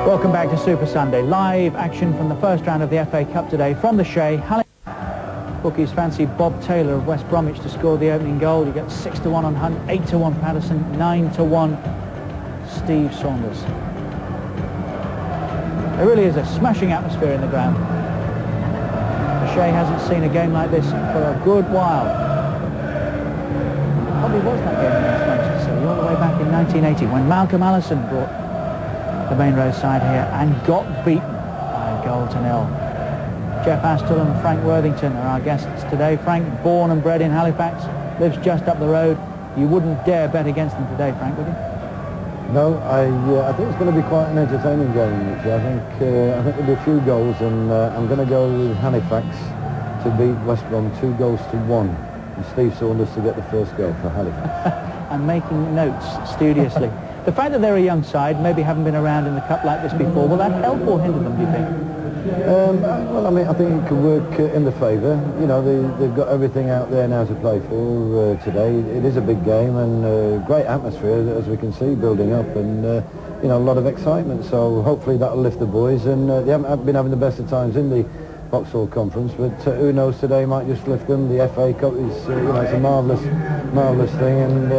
Welcome back to Super Sunday. Live action from the first round of the FA Cup today from the Shea. Halifax. Bookies fancy Bob Taylor of West Bromwich to score the opening goal. You get 6-1 on Hunt, 8-1 Patterson, 9-1 Steve Saunders. There really is a smashing atmosphere in the ground. The Shea hasn't seen a game like this for a good while. Probably was that game against Manchester City all the way back in 1980 when Malcolm Allison brought the main road side here and got beaten by a goal to nil. Jeff Astle and Frank Worthington are our guests today. Frank, born and bred in Halifax, lives just up the road. You wouldn't dare bet against them today, Frank, would you? No, I think it's going to be quite an entertaining game, Richie. I think there'll be a few goals, and I'm going to go with Halifax to beat West Brom 2-1, and Steve Saunders to get the first goal for Halifax. I'm making notes studiously. The fact that they're a young side, maybe haven't been around in the cup like this before, will that help or hinder them, do you think? Well, I mean, I think it could work in the favour. You know, they've got everything out there now to play for today. It is a big game and great atmosphere, as we can see, building up, and you know, a lot of excitement. So hopefully that'll lift the boys. And they haven't been having the best of times in the Vauxhall Conference, but who knows, today might just lift them. The FA Cup is, you know, it's a marvellous thing, and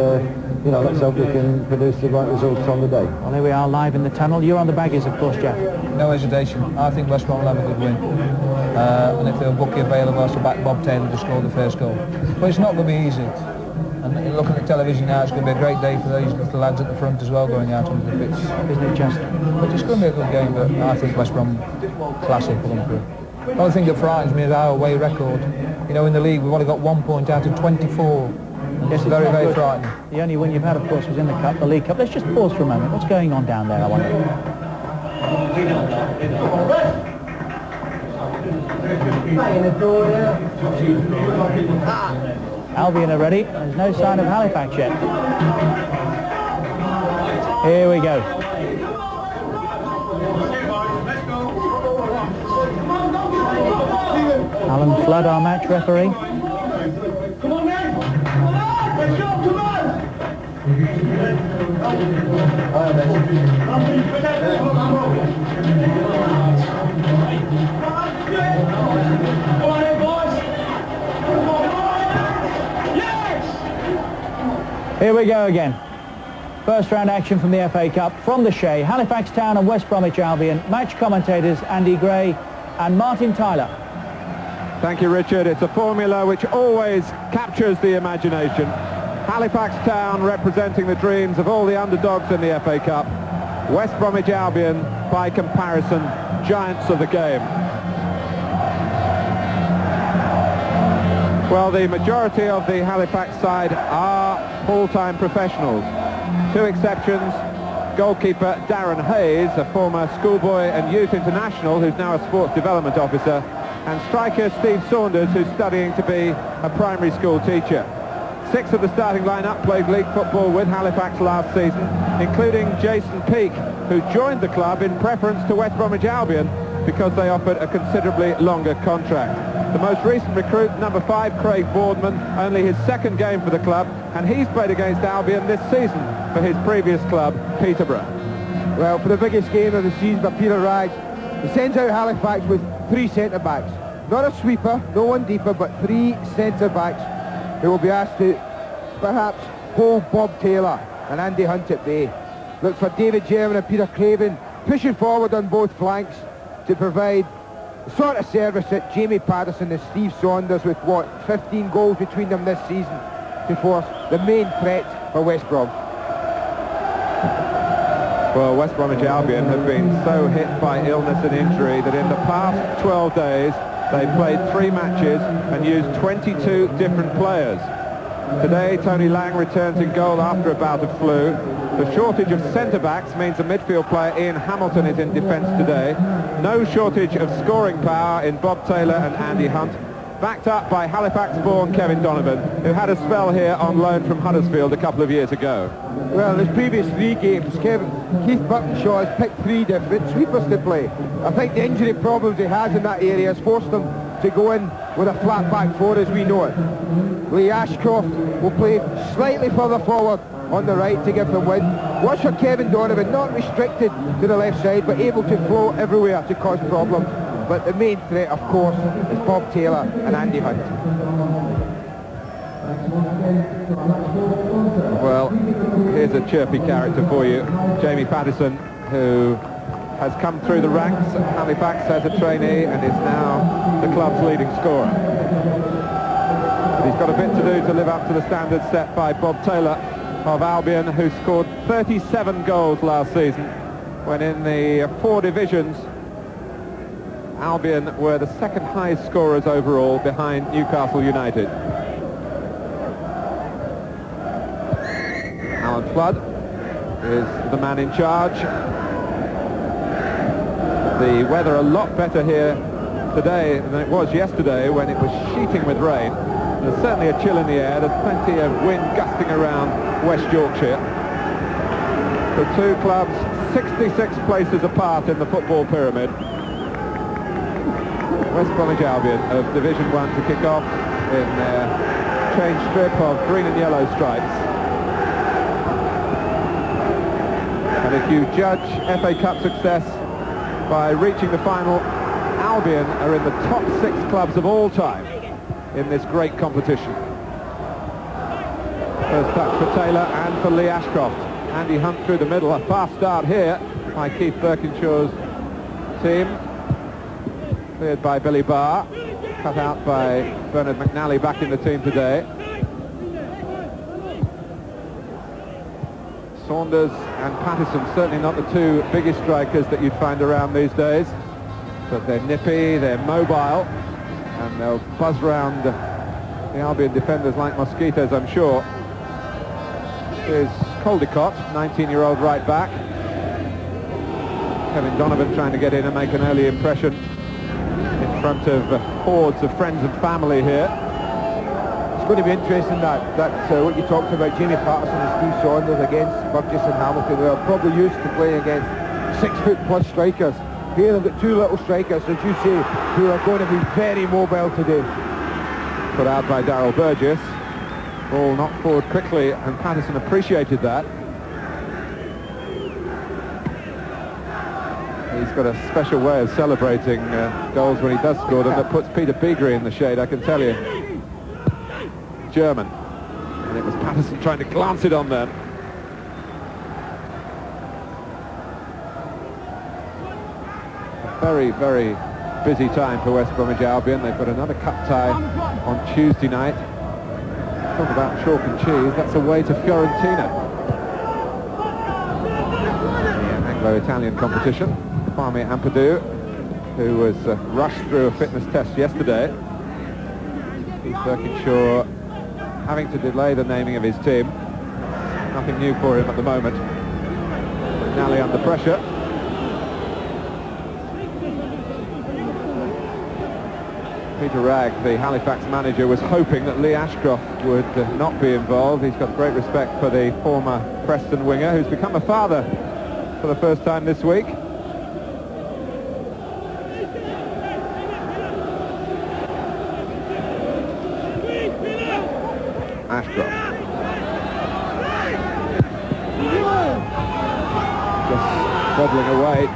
you know, let's hope we can produce the right results on the day. Well, here we are live in the tunnel. You're on the baggies, of course, Jeff. No hesitation. I think West Brom will have a good win. And if they're bookie available, I'll back Bob Taylor to score the first goal. But it's not going to be easy. And looking at television now, it's going to be a great day for these little lads at the front as well, going out onto the pitch. Isn't it just? But it's going to be a good game, but I think West Brom classic will improve. The only thing that frightens me is our away record. You know, in the league, we've only got 1 point out of 24. Yes, it's very, very frightening. The only win you've had, of course, was in the Cup, the League Cup. Let's just pause for a moment. What's going on down there, I wonder? Albion are ready. There's no sign of Halifax yet. Here we go. Alan Flood, our match referee. Here we go again. First round action from the FA Cup from the Shea. Halifax Town and West Bromwich Albion. Match commentators Andy Gray and Martin Tyler. Thank you, Richard. It's a formula which always captures the imagination. Halifax Town representing the dreams of all the underdogs in the FA Cup. West Bromwich Albion, by comparison, giants of the game. Well, the majority of the Halifax side are full-time professionals. Two exceptions: goalkeeper Darren Hayes, a former schoolboy and youth international who's now a sports development officer, and striker Steve Saunders, who's studying to be a primary school teacher. 6 of the starting lineup played league football with Halifax last season, including Jason Peake, who joined the club in preference to West Bromwich Albion because they offered a considerably longer contract. The most recent recruit, number 5, Craig Boardman, only his second game for the club, and he's played against Albion this season for his previous club, Peterborough. Well, for the biggest game of the season by Peter Wright, he sends out Halifax with 3 centre-backs. Not a sweeper, no one deeper, but 3 centre-backs who will be asked to perhaps hold Bob Taylor and Andy Hunt at bay. Looks for David German and Peter Craven pushing forward on both flanks to provide the sort of service that Jamie Patterson and Steve Saunders, with 15 goals between them this season, to force the main threat for West Brom. Well, West Bromwich Albion have been so hit by illness and injury that in the past 12 days they played 3 matches and used 22 different players. Today, Tony Lang returns in goal after a bout of flu. The shortage of centre-backs means the midfield player Ian Hamilton is in defence today. No shortage of scoring power in Bob Taylor and Andy Hunt, backed up by Halifax-born Kevin Donovan, who had a spell here on loan from Huddersfield a couple of years ago. Well, in his previous 3 games, Keith Buckenshaw has picked 3 different sweepers to play. I think the injury problems he has in that area has forced him to go in with a flat back 4 as we know it. Lee Ashcroft will play slightly further forward on the right to give them wind. Watch for Kevin Donovan, not restricted to the left side, but able to flow everywhere to cause problems. But the main threat, of course, is Bob Taylor and Andy Hunt. Well, here's a chirpy character for you. Jamie Pattison, who has come through the ranks at Halifax as a trainee and is now the club's leading scorer. He's got a bit to do to live up to the standards set by Bob Taylor of Albion, who scored 37 goals last season, when in the 4 divisions, Albion were the second highest scorers overall behind Newcastle United. Alan Flood is the man in charge. The weather a lot better here today than it was yesterday when it was sheeting with rain. There's certainly a chill in the air. There's plenty of wind gusting around West Yorkshire. The two clubs 66 places apart in the football pyramid. West Bromwich Albion of Division 1 to kick off in their change strip of green and yellow stripes. And if you judge FA Cup success by reaching the final, Albion are in the top 6 clubs of all time in this great competition. First touch for Taylor and for Lee Ashcroft. Andy Hunt through the middle. A fast start here by Keith Birkinshaw's team. Cleared by Billy Barr. Cut out by Bernard McNally, back in the team today. Saunders and Pattison, certainly not the two biggest strikers that you'd find around these days, but they're nippy, they're mobile, and they'll buzz round the Albion defenders like mosquitoes, I'm sure. Here's Caldecott, 19-year-old right back. Kevin Donovan trying to get in and make an early impression in front of hordes of friends and family here. It's going to be interesting that what you talked about, Jamie Patterson and Steve Saunders against Burgess and Hamilton. They're probably used to playing against 6-foot-plus strikers. Here they've got 2 little strikers, as you say, who are going to be very mobile today. Put out by Darryl Burgess. Ball knocked forward quickly, and Patterson appreciated that. He's got a special way of celebrating goals when he does score them that puts Peter Beagrie in the shade, I can tell you. German. And it was Patterson trying to glance it on them. A very, very busy time for West Bromwich Albion. They've got another cup tie on Tuesday night. Talk about chalk and cheese. That's away to Fiorentina. The Anglo-Italian competition. Kwame Ampadu, who was rushed through a fitness test yesterday. Keith Birkinshaw having to delay the naming of his team. Nothing new for him at the moment. McNally under pressure. Peter Wragg, the Halifax manager, was hoping that Lee Ashcroft would not be involved. He's got great respect for the former Preston winger, who's become a father for the first time this week. Ashcroft. Just wobbling away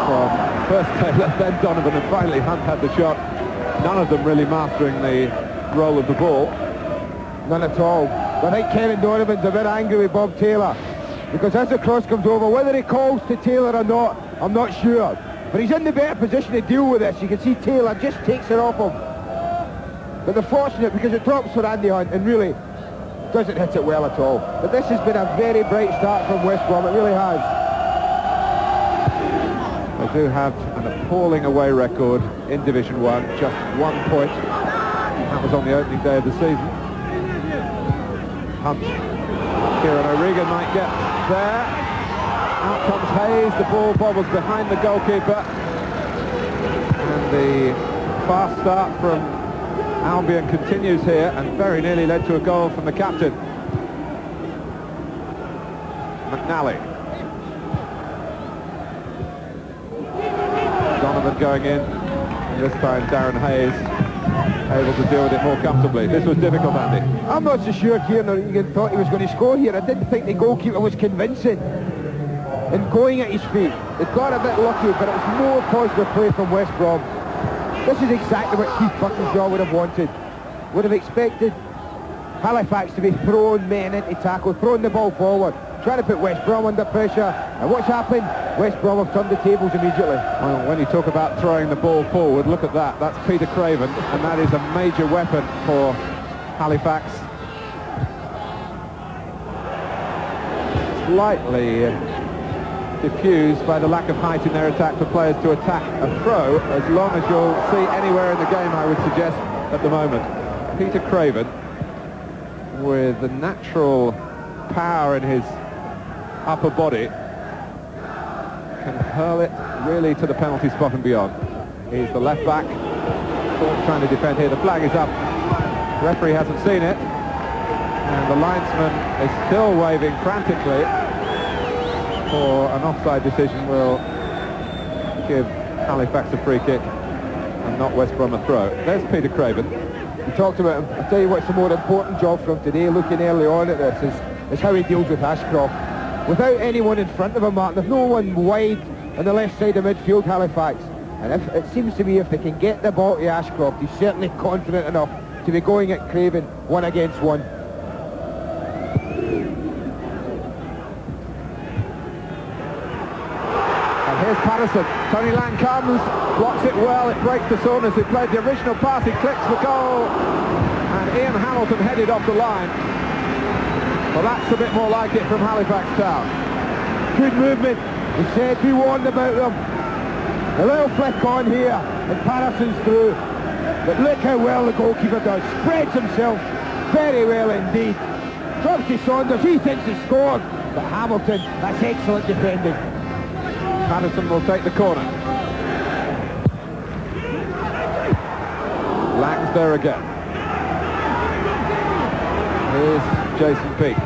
from first Taylor, then Donovan, and finally Hunt had the shot. None of them really mastering the roll of the ball. None at all. But I think Kevin Donovan's a bit angry with Bob Taylor, because as the cross comes over, whether he calls to Taylor or not, I'm not sure. But he's in the better position to deal with this. You can see Taylor just takes it off him. But they're fortunate because it drops for Andy Hunt and really doesn't hit it well at all. But this has been a very bright start from West Brom, it really has. They do have an appalling away record in Division 1, just 1 point. That was on the opening day of the season. Hunt. Kieran O'Regan might get there. Out comes Hayes, the ball bobbles behind the goalkeeper. And the fast start from Albion continues here, and very nearly led to a goal from the captain. McNally. Donovan going in, and this time Darren Hayes able to deal with it more comfortably. This was difficult, Andy. I'm not so sure Kieran Egan thought he was going to score here. I didn't think the goalkeeper was convincing in going at his feet. They got a bit lucky, but it was more positive play from West Brom. This is exactly what Keith Buckenshaw would have wanted. Would have expected Halifax to be throwing men into tackle, throwing the ball forward, trying to put West Brom under pressure. And what's happened? West Brom have turned the tables immediately. Well, when you talk about throwing the ball forward, look at that. That's Peter Craven, and that is a major weapon for Halifax. Slightly diffused by the lack of height in their attack for players to attack a throw, as long as you'll see anywhere in the game, I would suggest, at the moment. Peter Craven, with the natural power in his upper body, can hurl it really to the penalty spot and beyond. He's the left back, trying to defend here. The flag is up. The referee hasn't seen it, and the linesman is still waving frantically for an offside decision. Will give Halifax a free kick and not West Brom a throw. There's Peter Craven. We talked about him. I'll tell you what's the more important job for him today, looking early on at this, is how he deals with Ashcroft. Without anyone in front of him, Martin, there's no one wide on the left side of midfield, Halifax. And if it seems to me if they can get the ball to Ashcroft, he's certainly confident enough to be going at Craven 1 against 1. And here's Patterson. Tony Lang comes, blocks it well, it breaks the soreness. He played the original pass, he clicks the goal, and Ian Hamilton headed off the line. Well, that's a bit more like it from Halifax Town. Good movement. We said we warned about them. A little flick on here, and Patterson's through. But look how well the goalkeeper does. Spreads himself very well indeed. Drops to Saunders, he thinks he scored. But Hamilton, that's excellent defending. Patterson will take the corner. Lang's there again. Here's Jason Peake.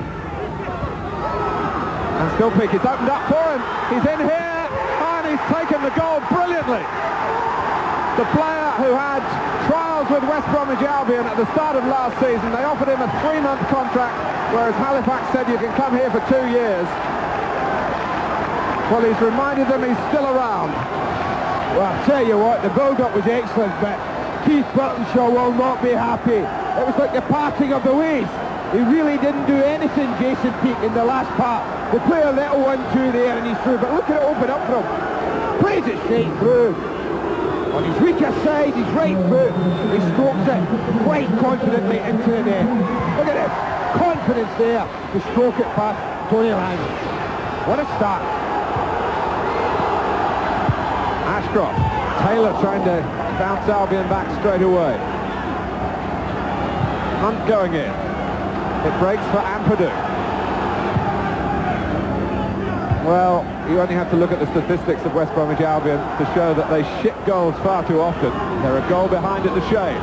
And still Peake, it's opened up for him. He's in here, and he's taken the goal brilliantly. The player who had trials with West Bromwich Albion at the start of last season, they offered him a 3-month contract, whereas Halifax said you can come here for 2 years. Well, he's reminded them he's still around. Well, I'll tell you what, the build-up was excellent, but Keith Buckenshaw will not be happy. It was like the parting of the ways. He really didn't do anything, Jason Peake, in the last part. They play a little 1-2 there and he's through, but look at it open up for him. Plays it straight through. On his weaker side, his right foot, he strokes it quite confidently into the net. Look at this, confidence there to stroke it past Tony Lang. What a start. Ashcroft. Taylor trying to bounce Albion back straight away. Hunt going in. It breaks for Ampadu. Well, you only have to look at the statistics of West Bromwich Albion to show that they ship goals far too often. They're a goal behind at the shade.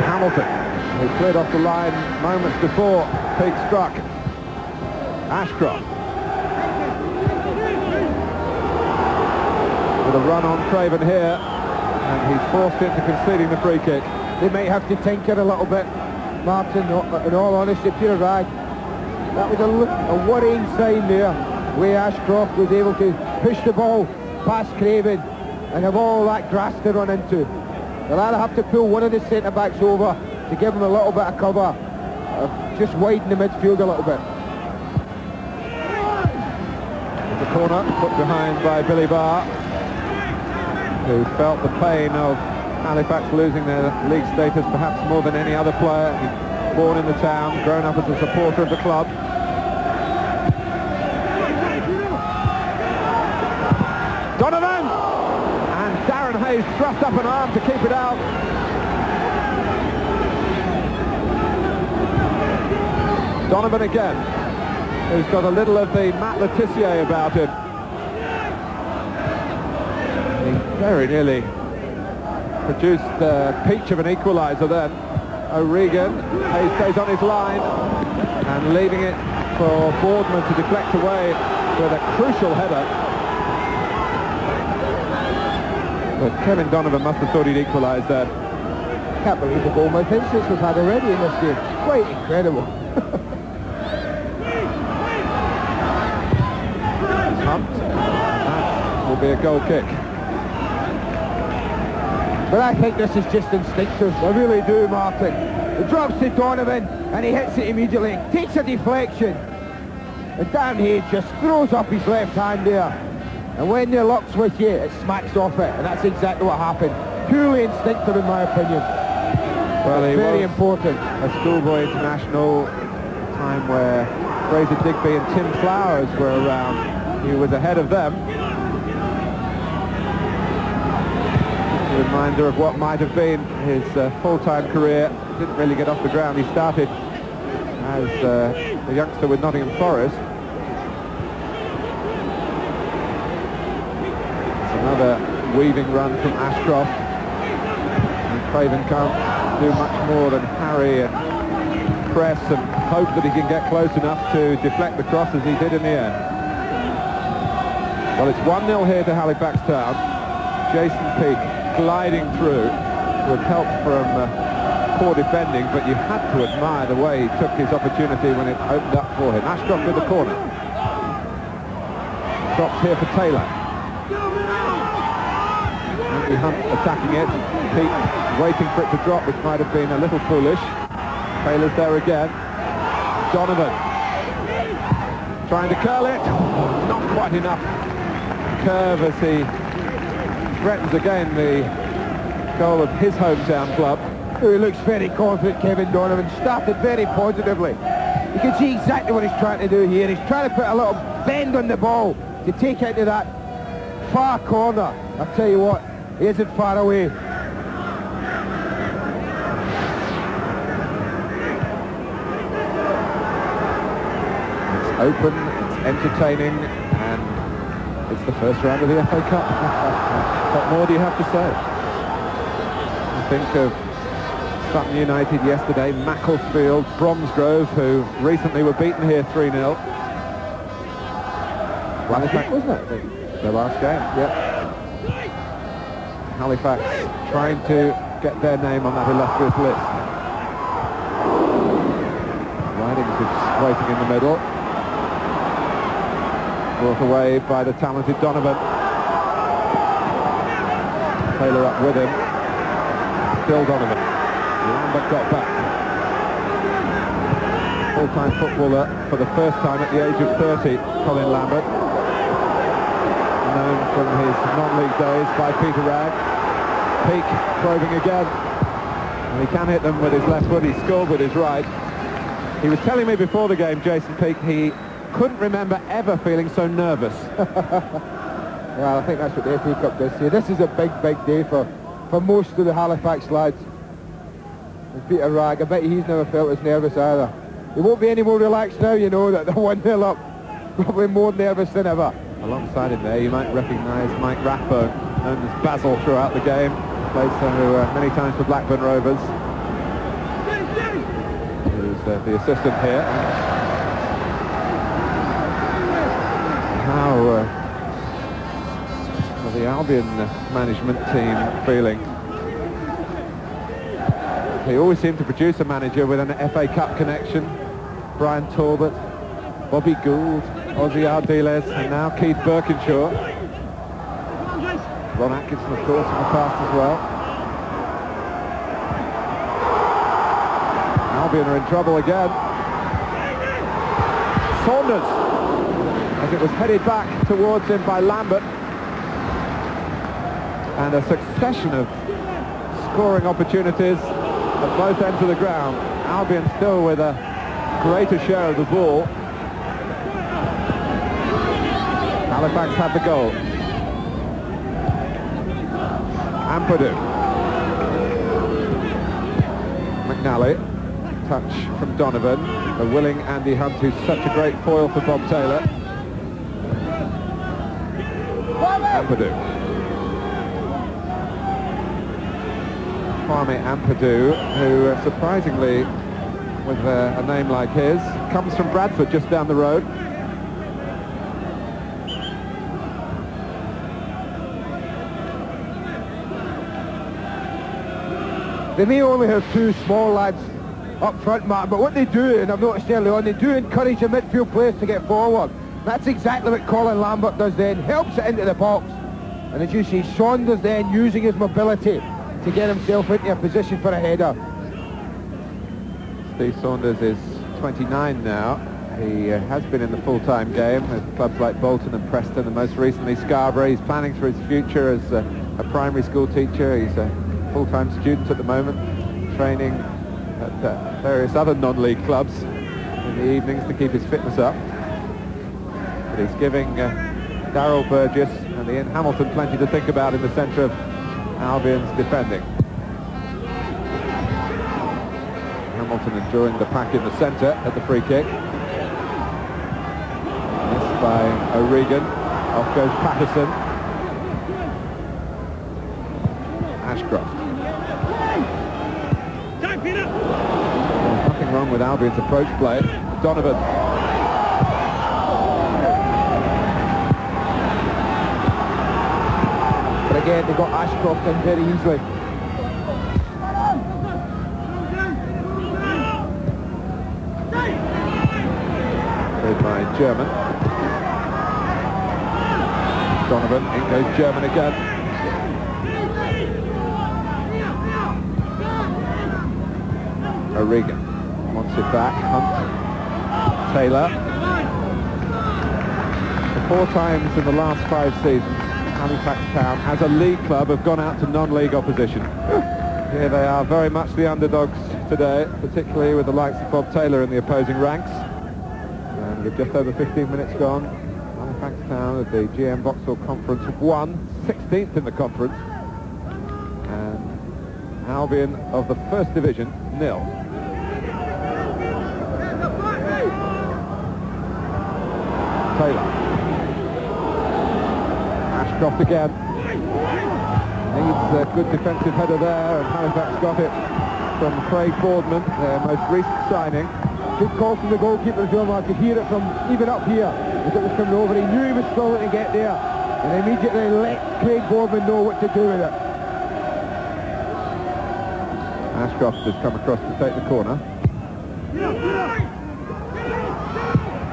Hamilton, who slid off the line moments before Peake struck. Ashcroft. With a run on Craven here, and he's forced into conceding the free kick. They might have to tinker a little bit, Martin, in all honesty, Peter Ragg. That was a worrying sign there, where Ashcroft was able to push the ball past Craven and have all that grass to run into. They'll either have to pull one of the centre-backs over to give him a little bit of cover, just widen the midfield a little bit. The corner put behind by Billy Barr, who felt the pain of Halifax losing their league status perhaps more than any other player. He's born in the town, grown up as a supporter of the club. Donovan! And Darren Hayes thrust up an arm to keep it out. Donovan again, who's got a little of the Matt Letitia about him. He very nearly produced a peach of an equaliser then. O'Regan, Hayes stays on his line. and leaving it for Boardman to deflect away with a crucial header. But Kevin Donovan must have thought he'd equalised that. Can't believe the goal mouth incidents we've had already in this game. Quite incredible. Humped. That will be a goal kick. But I think this is just instinctive. I really do, Martin. It drops to Donovan and he hits it immediately. Takes a deflection. And Darren Hayes just throws up his left hand there. And when the luck's with you, it smacks off it. And that's exactly what happened. Purely instinctive in my opinion. Well, he very was important. A schoolboy international, time where Fraser Digby and Tim Flowers were around. He was ahead of them. Just a reminder of what might have been his full-time career. Didn't really get off the ground. He started as a youngster with Nottingham Forest. It's another weaving run from Ashcroft. And Craven can't do much more than harry and press and hope that he can get close enough to deflect the cross as he did in the end. Well, it's 1-0 here to Halifax Town. Jason Peake gliding through with help from poor defending, but you had to admire the way he took his opportunity when it opened up for him. Ashcroft with the corner. Drops here for Taylor. Andy Hunt attacking it. Peake waiting for it to drop, which might have been a little foolish. Taylor's there again. Donovan trying to curl it. Not quite enough curve as he threatens again the goal of his hometown club. He looks very confident, Kevin Donovan. Started very positively. You can see exactly what he's trying to do here. He's trying to put a little bend on the ball to take it to that far corner. I'll tell you what, he isn't far away. It's open, it's entertaining, and it's the first round of the FA Cup. What more do you have to say? I think of Sutton United yesterday, Macclesfield, Bromsgrove, who recently were beaten here 3-0. Halifax, wasn't it? Their last game, yeah. Halifax trying to get their name on that illustrious list. Ridings is waiting in the middle. Brought away by the talented Donovan. Taylor up with him. Still Donovan. Lambert got back. Full-time footballer for the first time at the age of 30, Colin Lambert. Known from his non-league days by Peter Wragg. Peake probing again. And he can hit them with his left foot. He scored with his right. He was telling me before the game, Jason Peake, he couldn't remember ever feeling so nervous. Well, I think that's what the FA Cup does here. This is a big, big day for most of the Halifax lads. And Peter Wragg, I bet he's never felt as nervous either. He won't be any more relaxed now, you know, that they're 1-0 up. Probably more nervous than ever. Alongside him there, you might recognise Mike Rathbone, known as Basil throughout the game. Played so many times for Blackburn Rovers. Who's the assistant here. How are the Albion management team feeling? They always seem to produce a manager with an FA Cup connection. Brian Talbot, Bobby Gould, Ozzy Ardiles, and now Keith Birkinshaw. Ron Atkinson, of course, in the past as well. Albion are in trouble again. Saunders, as it was headed back towards him by Lambert. And a succession of scoring opportunities at both ends of the ground. Albion still with a greater share of the ball. Halifax had the goal. Ampadu. McNally. Touch from Donovan. A willing Andy Hunt, who's such a great foil for Bob Taylor. Ampadu. Kwame Ampadu, who surprisingly, with a name like his. Comes from Bradford, just down the road. They may only have two small lads up front, Martin, but what they do, and I've noticed early on, they do encourage the midfield players to get forward. That's exactly what Colin Lambert does then, helps it into the box. And as you see, Saunders then using his mobility to get himself into a position for a header. Steve Saunders is 29 now. He has been in the full-time game with clubs like Bolton and Preston, and most recently Scarborough. He's planning for his future as a primary school teacher. He's a full-time student at the moment, training at various other non-league clubs in the evenings to keep his fitness up. But he's giving Darryl Burgess and Ian Hamilton plenty to think about in the centre of Albion's defending. Hamilton enjoying the pack in the centre at the free kick. Missed by O'Regan. Off goes Patterson. Ashcroft. Nothing wrong with Albion's approach play. Donovan. But again, they got Ashcroft in very easily. Played by German. Donovan, in goes German again. O'Regan wants it back. Hunt. Taylor. For 4 times in the last 5 seasons, Halifax Town, as a league club, have gone out to non-league opposition. Here they are, very much the underdogs today, particularly with the likes of Bob Taylor in the opposing ranks. And with just over 15 minutes gone, Halifax Town at the GM Vauxhall Conference have won, 16th in the conference. And Albion of the First Division, 0. Taylor. Ashcroft again. Needs a good defensive header there, and Halifax got it from Craig Boardman, their most recent signing. Good call from the goalkeeper as well. I could hear it from even up here as it was coming over. He knew he was struggling to get there, and immediately let Craig Boardman know what to do with it. Ashcroft has come across to take the corner.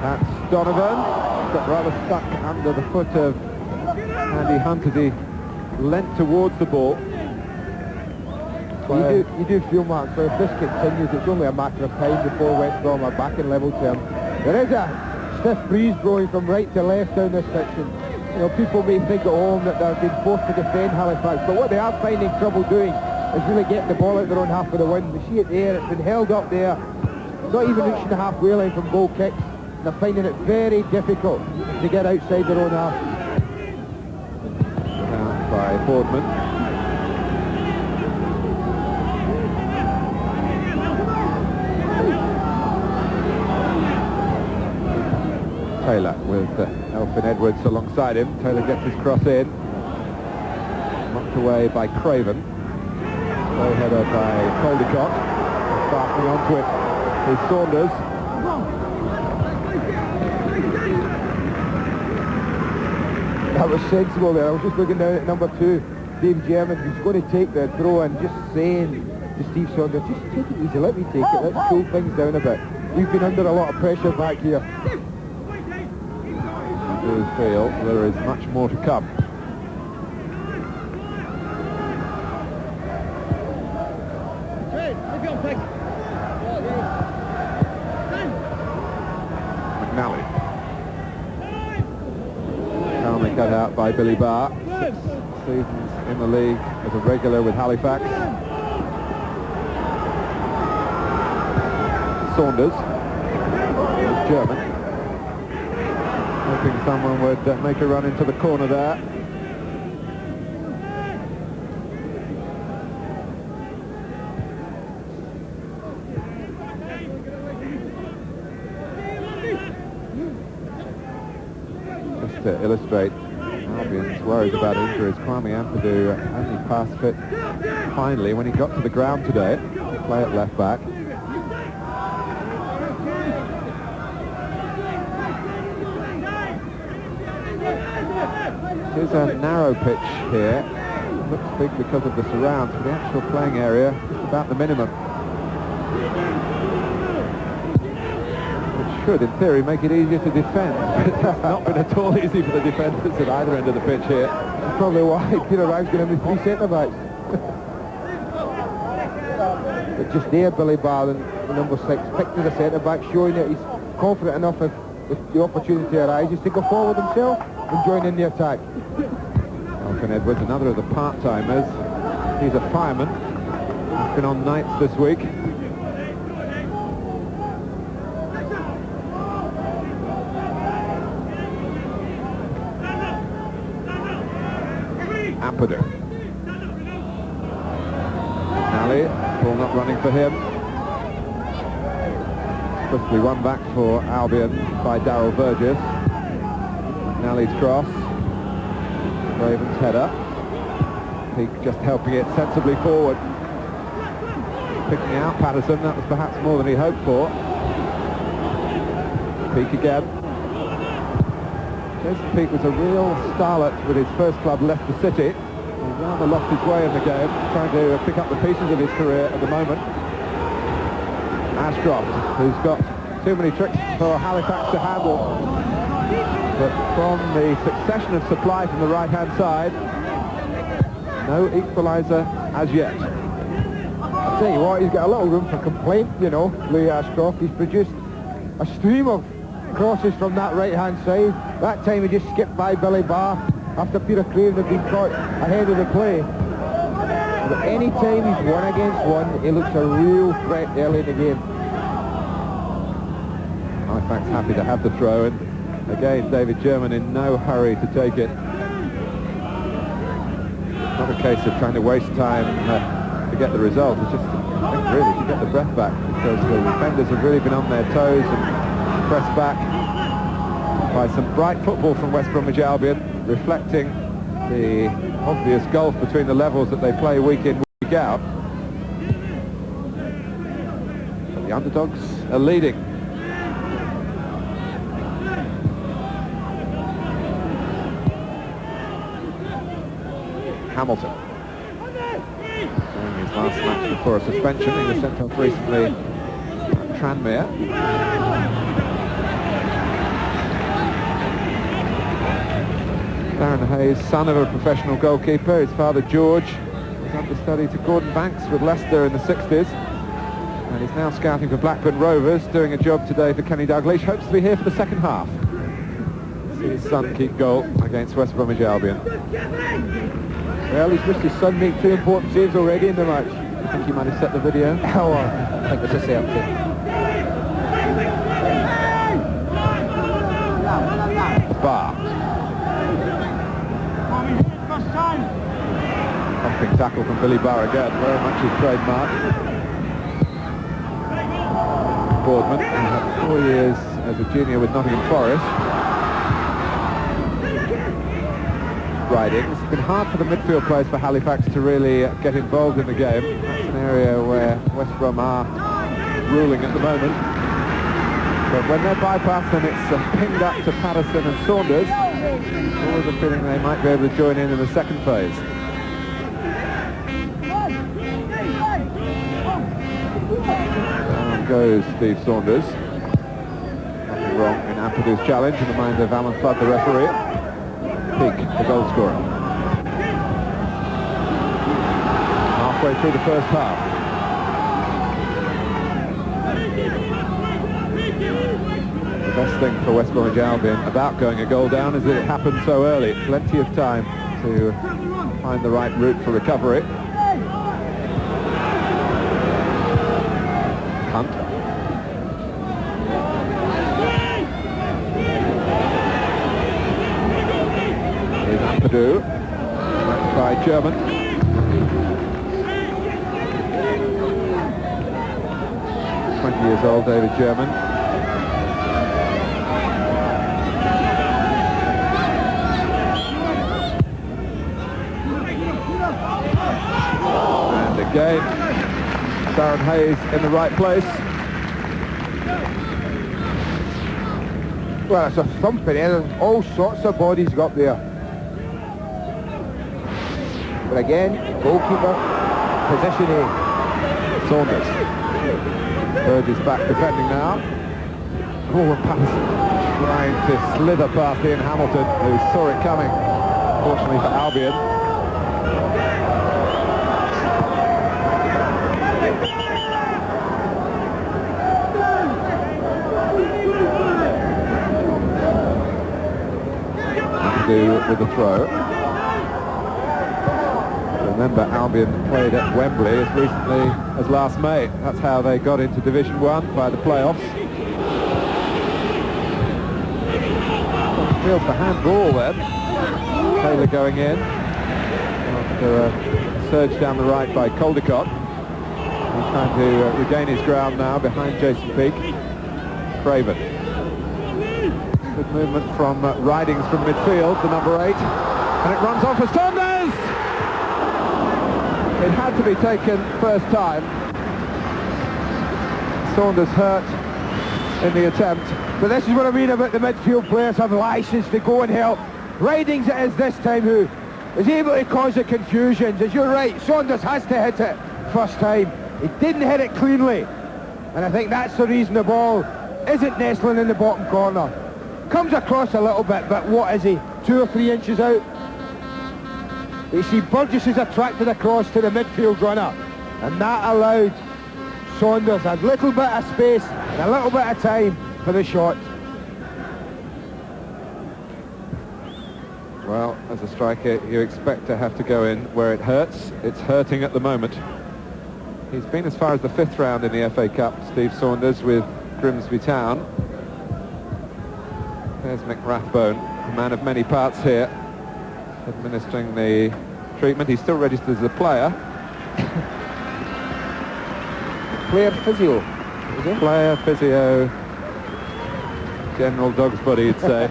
That's Donovan. Got rather stuck under the foot of Andy Hunt as he leant towards the ball. Well, you do feel, Mark, so if this continues, it's only a matter of time before West Brom are back in level term. There is a stiff breeze blowing from right to left down this section. You know, people may think at home that they're being forced to defend Halifax, but what they are finding trouble doing is really getting the ball out their own half of the wind. We see it there, it's been held up there, not even reaching the halfway line from goal kicks. They're finding it very difficult to get outside their own half. Down by Boardman. Taylor with Elfyn Edwards alongside him. Taylor gets his cross in. Knocked away by Craven. Low header by Caldecott. Fastening onto it is Saunders. That was sensible there. I was just looking down at number 2, Dave German, who's going to take the throw, and just saying to Steve Saunders, just take it easy, let me take it, let's cool things down a bit. We've been under a lot of pressure back here. I do feel there is much more to come. McNally. Calmly cut out by Billy Barr. 6 seasons in the league as a regular with Halifax. Saunders. German. Hoping someone would make a run into the corner there. Just to illustrate Albion's worries about injuries, Kwame Ampadu only passed fit finally when he got to the ground today to play at left back. It is a narrow pitch here. It looks big because of the surrounds, but the actual playing area is about the minimum. Which should, in theory, make it easier to defend. It's not been at all easy for the defenders at either end of the pitch here. That's probably why Peter Wright's going to have 3 centre-backs. But just there, Billy Barr, the number 6, picked as a centre-back, showing that he's confident enough if the opportunity arises to go forward himself and join in the attack. Elkin Edwards, another of the part-timers. He's a fireman. He's been on nights this week. Ampadu. Nally, ball not running for him. Swiftly won back for Albion by Darryl Burgess. Nally's cross. Ravens header. Peake just helping it sensibly forward. Picking out Patterson, that was perhaps more than he hoped for. Peake again. Jason Peake was a real starlet with his first club, Leicester City. He rather lost his way in the game, trying to pick up the pieces of his career at the moment. Ashcroft, who's got too many tricks for Halifax to handle. But from the succession of supply from the right-hand side, no equaliser as yet. I'll tell you what, he's got a little room for complaint, you know, Louis Ashcroft. He's produced a stream of crosses from that right-hand side. That time he just skipped by Billy Barr after Peter Craven had been caught ahead of the play. But any time he's 1 against 1, he looks a real threat early in the game. Halifax happy to have the throw, and again David German in no hurry to take it. Not a case of trying to waste time to get the result, it's just, I think, really to get the breath back, because the defenders have really been on their toes and pressed back by some bright football from West Bromwich Albion, reflecting the obvious gulf between the levels that they play week in, week out. But the underdogs are leading. Hamilton, doing his last match before a suspension. He was sent off recently at Tranmere. Darren Hayes, son of a professional goalkeeper. His father George was understudy to Gordon Banks with Leicester in the 60s, and he's now scouting for Blackburn Rovers, doing a job today for Kenny Dalglish. Hopes to be here for the second half. See his son keep goal against West Bromwich Albion. Well, he's missed his son make 2 important saves already in the match. I think he might have set the video. Oh, I think there's a certainty. Barr. Pumping tackle from Billy Barr again, very much his trademark. Boardman, who had 4 years as a junior with Nottingham Forest. Riding. It's been hard for the midfield players for Halifax to really get involved in the game. That's an area where West Brom are ruling at the moment. But when they're bypassed and it's pinged up to Patterson and Saunders, there's always a feeling they might be able to join in the second phase. Down goes Steve Saunders. Nothing wrong in Ampadu's challenge in the mind of Alan Flood, the referee. Peake, the goal scorer. Halfway through the first half. The best thing for West Bromwich Albion about going a goal down is that it happened so early. Plenty of time to find the right route for recovery. Hunt. Ampadu, backed by German. Years old, David German. And again, Darren Hayes in the right place. Well, it's a thumping, there's all sorts of bodies got there. But again, goalkeeper, position A. Saunders. Burgess back defending now. Oh, and Patterson trying to slither past Ian Hamilton, who saw it coming, fortunately for Albion. With the throw. Remember, Albion played at Wembley as recently as last May. That's how they got into Division 1 by the playoffs. Field for handball then. Taylor going in after a surge down the right by Caldecott. He's trying to regain his ground now behind Jason Peake. Craven. Good movement from Ridings from midfield, the number 8, and it runs on for Saunders! It had to be taken first time. Saunders hurt in the attempt. But this is what I mean about the midfield players have licence to go and help. Ridings it is this time who is able to cause the confusions. As you're right, Saunders has to hit it first time. He didn't hit it cleanly. And I think that's the reason the ball isn't nestling in the bottom corner. Comes across a little bit, but what is he, 2 or 3 inches out? You see Burgess is attracted across to the midfield runner, and that allowed Saunders a little bit of space and a little bit of time for the shot. Well, as a striker, you expect to have to go in where it hurts. It's hurting at the moment. He's been as far as the 5th round in the FA Cup, Steve Saunders, with Grimsby Town. There's Mick Rathbone, a man of many parts here, administering the treatment. He's still registered as a player. Player physio, is it? Player, physio, general dog's body, you'd say.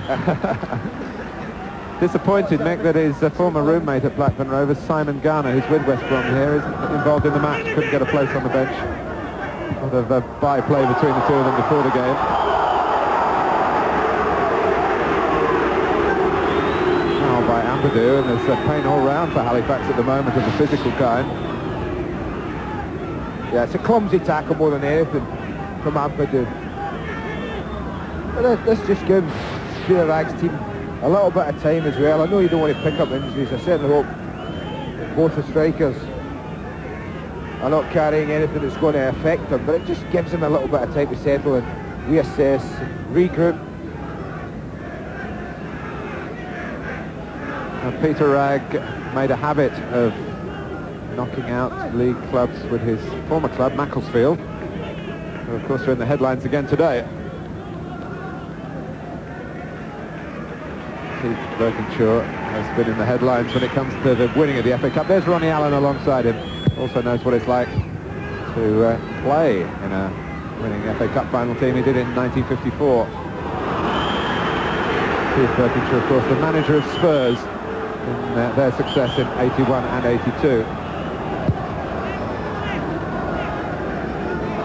Disappointed, Mick, that his former roommate at Blackburn Rovers, Simon Garner, who's with West Brom here, isn't involved in the match, couldn't get a place on the bench. Sort of a by-play between the two of them before the game. By Ampadu, and there's pain all round for Halifax at the moment of the physical kind. Yeah, it's a clumsy tackle more than anything from Ampadu. But this just gives Peter Ragg's team a little bit of time as well. I know you don't want to pick up injuries. I certainly hope both the strikers are not carrying anything that's going to affect them, but it just gives them a little bit of time to settle and reassess, regroup. Peter Ragg made a habit of knocking out league clubs with his former club, Macclesfield, who of course are in the headlines again today. Keith Birkinshaw has been in the headlines when it comes to the winning of the FA Cup. There's Ronnie Allen alongside him, also knows what it's like to play in a winning FA Cup final team. He did it in 1954. Keith Birkinshaw, of course, the manager of Spurs in their success in 81 and 82.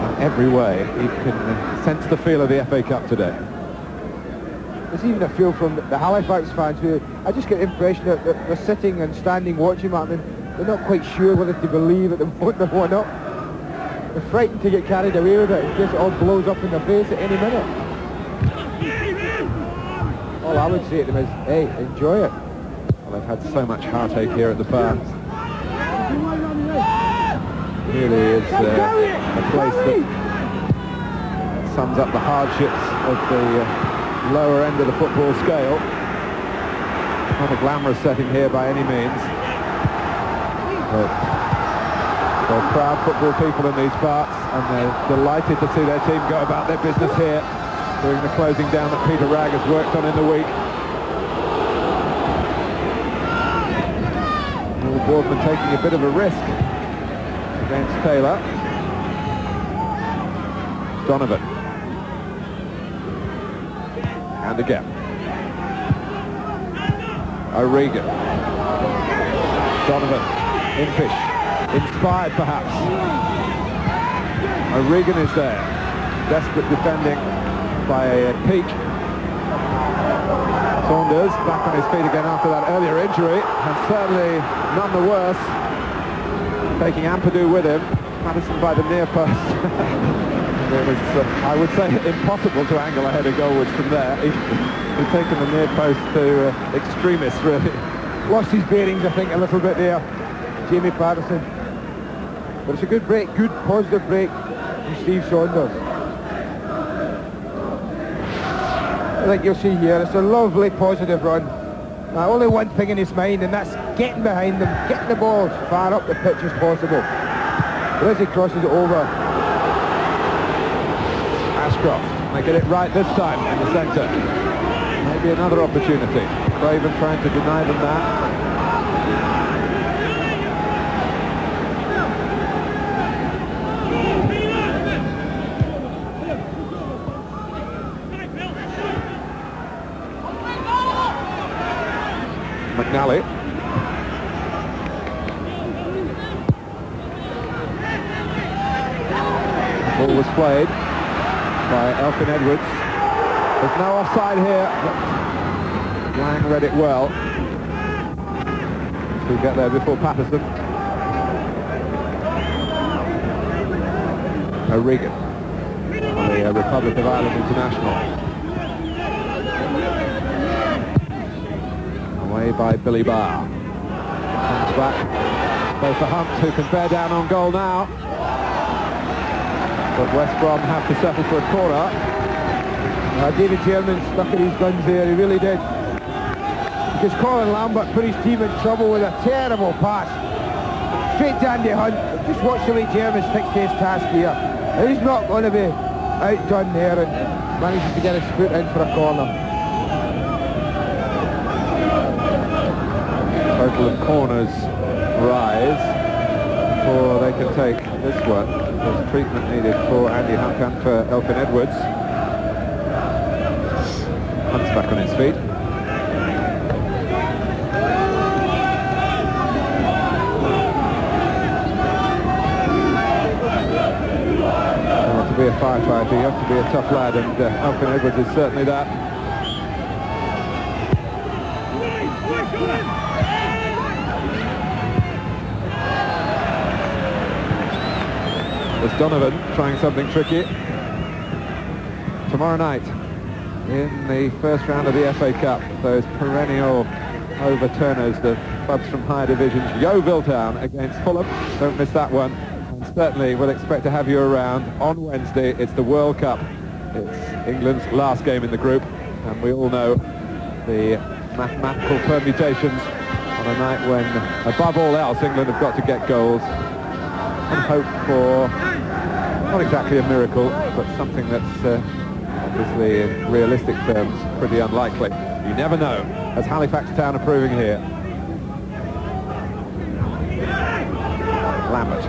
In every way, he can sense the feel of the FA Cup today. There's even a feel from the Halifax fans who I just get the impression that they're sitting and standing watching him. I mean, they're not quite sure whether to believe that they've won up. They're frightened to get carried away with it in case it all blows up in their face at any minute. All I would say to them is, hey, enjoy it. Well, they've had so much heartache here at the Farms. It really is a place that sums up the hardships of the lower end of the football scale. Not a glamorous setting here by any means. But they're proud football people in these parts, and they're delighted to see their team go about their business here, doing the closing down that Peter Ragg has worked on in the week. Will Boardman taking a bit of a risk against Taylor. Donovan. And again. O'Regan. Donovan. Impish. Inspired perhaps. O'Regan is there. Desperate defending by Peake. Saunders back on his feet again after that earlier injury, and certainly none the worse. Taking Ampadu with him, Patterson by the near post. It was, I would say, impossible to angle a header goalwards from there. He'd taken the near post to extremists, really. Lost his bearings, I think, a little bit there, Jamie Patterson. But it's a good break, good positive break from Steve Saunders. I think you'll see here, it's a lovely positive run. Now, only one thing in his mind, and that's getting behind them, getting the ball as far up the pitch as possible. But as he crosses it over, Ashcroft making it right this time in the centre. Maybe another opportunity. Craven trying to deny them that. McNally. The ball was played by Elfyn Edwards. There's no offside here, but Lang read it well. To get there before Patterson. O'Regan on the Republic of Ireland international. Away by Billy Barr. Comes back. Both for Hunt, who can bear down on goal now. But West Brom have to settle for a corner. David German stuck at his guns there, he really did. Because Colin Lambert put his team in trouble with a terrible pass. Straight to Andy Hunt. Just watch the way German sticks to his task here. He's not going to be outdone there and manages to get his foot in for a corner. Total of corners rise before they can take this one. There's treatment needed for Andy Hunt and for Elfyn Edwards. Hunt's back on his feet. To be a firefighter, you have to be a tough lad, and Elfyn Edwards is certainly that. There's Donovan trying something tricky. Tomorrow night, in the first round of the FA Cup, those perennial overturners, the clubs from higher divisions, Yeovil Town against Fulham. Don't miss that one. And certainly we'll expect to have you around on Wednesday. It's the World Cup. It's England's last game in the group, and we all know the mathematical permutations on a night when, above all else, England have got to get goals and hope for not exactly a miracle, but something that's obviously in realistic terms pretty unlikely. You never know, as Halifax Town are proving here. Lambert.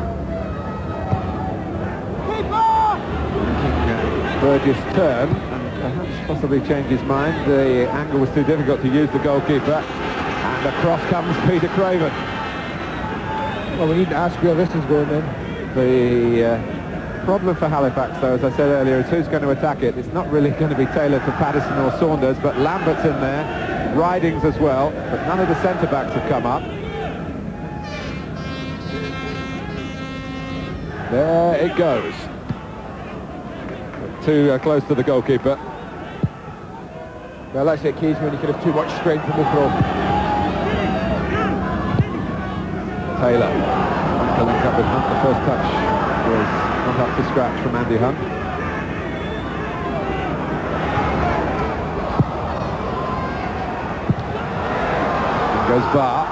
Burgess turn and perhaps possibly change his mind. The angle was too difficult to use the goalkeeper, and across comes Peter Craven. Well, we need to ask where this is going then. The problem for Halifax, though, as I said earlier, is who's going to attack it. It's not really going to be tailored for Patterson or Saunders, but Lambert's in there, Ridings as well, but none of the centre-backs have come up. There it goes. Too close to the goalkeeper. Well, that's the occasion when you could have too much strength in the throw. Taylor trying to link up with Hunt. The first touch was not up to scratch from Andy Hunt. In goes Barr.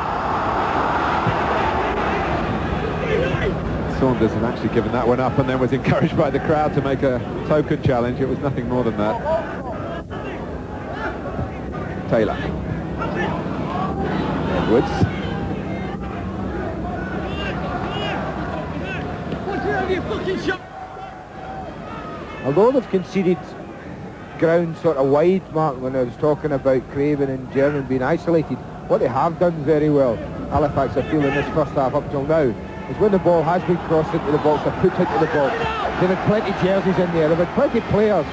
Saunders had actually given that one up and then was encouraged by the crowd to make a token challenge. It was nothing more than that. Taylor. Edwards. Although they've conceded ground sort of wide, Mark, when I was talking about Craven and German being isolated, what they have done very well, Halifax, I feel, in this first half up till now, is when the ball has been crossed into the box or put into the box, they've had plenty of jerseys in there, they've had plenty of players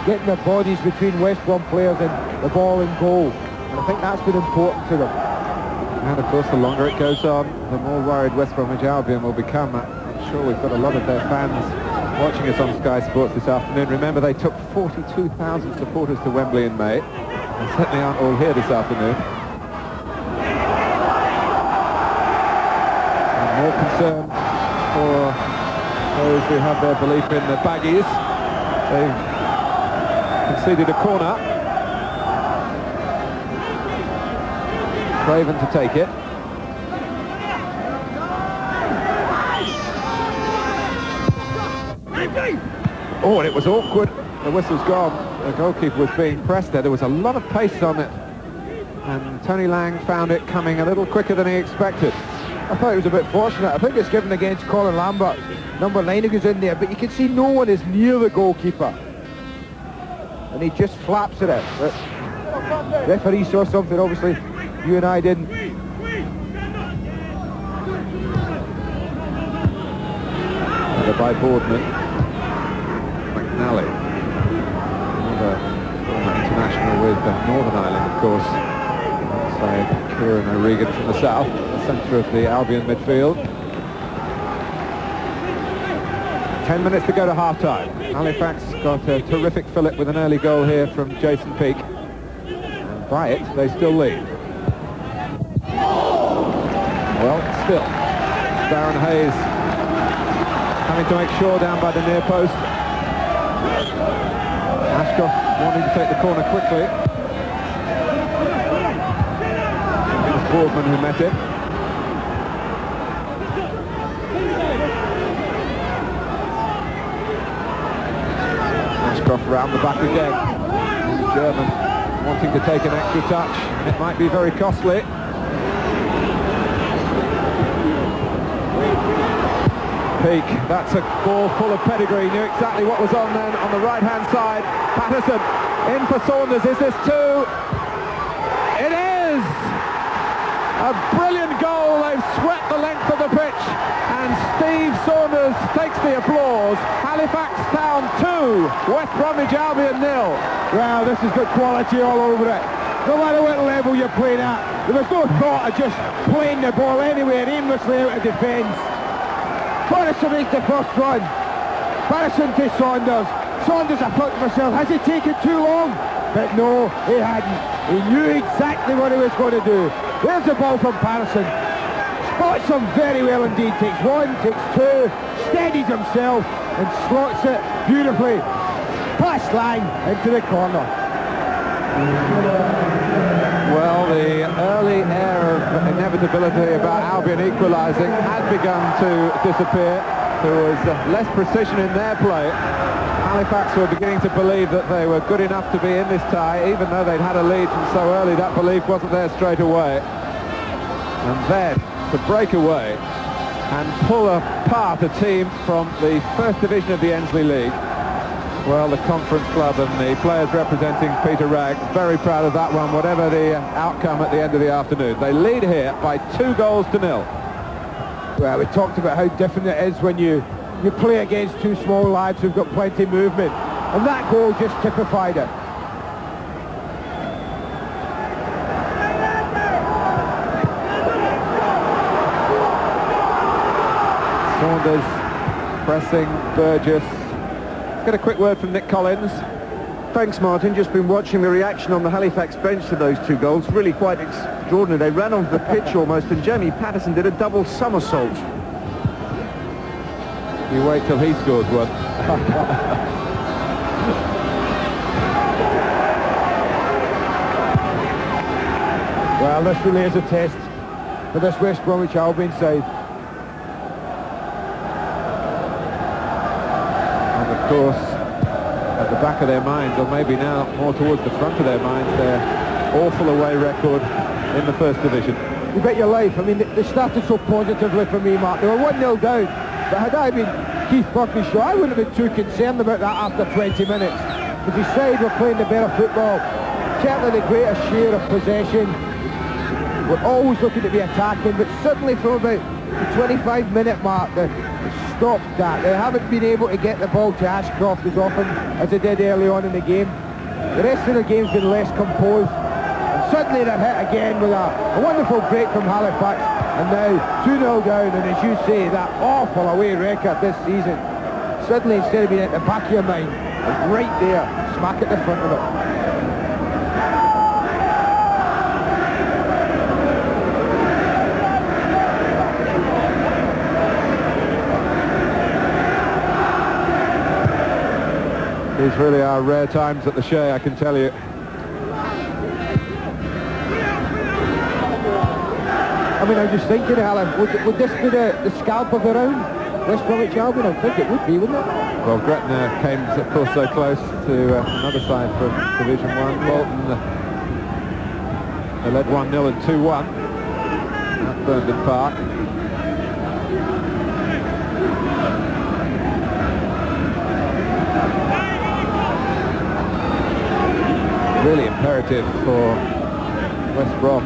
getting their bodies between West Brom players and the ball and goal. And I think that's been important to them. And of course, the longer it goes on, the more worried West Bromwich Albion will become. I'm sure we've got a lot of their fans watching us on Sky Sports this afternoon. Remember, they took 42,000 supporters to Wembley in May. They certainly aren't all here this afternoon. And more concern for those who have their belief in the Baggies. They've conceded a corner. Craven to take it. Oh, and it was awkward. The whistle's gone. The goalkeeper was being pressed there. There was a lot of pace on it. And Tony Lang found it coming a little quicker than he expected. I thought it was a bit fortunate. I think it's given against Colin Lambert. Number 9 who goes in there, but you can see no one is near the goalkeeper. And he just flaps at it. But referee saw something, obviously, you and I didn't. By Boardman. McNally, another former international with Northern Ireland, of course, alongside Kieran O'Regan from the south, the centre of the Albion midfield. 10 minutes to go to half-time. Halifax got a terrific fillip with an early goal here from Jason Peake. And by it, they still lead. Well, still, Darren Hayes having to make sure down by the near post. Ashcroft wanting to take the corner quickly. It was Boardman who met it. Ashcroft round the back again. The German wanting to take an extra touch. It might be very costly. Peake, that's a ball full of pedigree. Knew exactly what was on then on the right-hand side. Patterson in for Saunders. Is this two? It is! A brilliant goal. They've swept the length of the pitch. And Steve Saunders takes the applause. Halifax Town 2, West Bromwich Albion 0. Wow, this has got quality all over it. No matter what level you're playing at, there was no thought of just playing the ball anywhere aimlessly out of defence. Patterson makes the first run. Patterson to Saunders. Saunders, I thought to myself, has he taken too long? But no, he hadn't. He knew exactly what he was going to do. There's the ball from Patterson. Spots him very well indeed. Takes one, takes two, steadies himself and slots it beautifully. Past Lang into the corner. Well, the early air of inevitability about Albion equalising had begun to disappear. There was less precision in their play. Halifax were beginning to believe that they were good enough to be in this tie, even though they'd had a lead from so early. That belief wasn't there straight away. And then to break away and pull apart a team from the first division of the Ensley League. Well, the Conference Club and the players representing Peter Wragg, very proud of that one, whatever the outcome at the end of the afternoon. They lead here by 2-0. Well, we talked about how different it is when you play against two small lads who've got plenty of movement. And that goal just typified it. Saunders pressing Burgess. Get a quick word from Nick Collins. Thanks, Martin. Just been watching the reaction on the Halifax bench to those two goals. Really quite extraordinary. They ran onto the pitch almost, and Jamie Patterson did a double somersault. You wait till he scores one. Well, this really is a test for this West Bromwich Albion side. Of course, at the back of their minds, or maybe now more towards the front of their minds, their awful away record in the first division. You bet your life. I mean, they started so positively for me, Mark. They were 1-0 down. But had I been Keith Buckley's I wouldn't have been too concerned about that after 20 minutes. As he said, we're playing the better football. Certainly the greater share of possession. We're always looking to be attacking, but suddenly from about the 25-minute mark, they stopped that. They haven't been able to get the ball to Ashcroft as often as they did early on in the game. The rest of the game's been less composed, and suddenly they're hit again with a wonderful break from Halifax, and now 2-0 down, and as you say, that awful away record this season, suddenly instead of being at the back of your mind, it's right there, smack at the front of it. These really are rare times at the Shea, I can tell you. I mean, I'm just thinking, Alan, would this be the scalp of the round? West Bromwich Albion? I think it would be, wouldn't it? Well, Gretna came, of course, so close to another side from Division 1. Bolton, they led 1-0 and 2-1 at Burnden Park. Really imperative for West Brom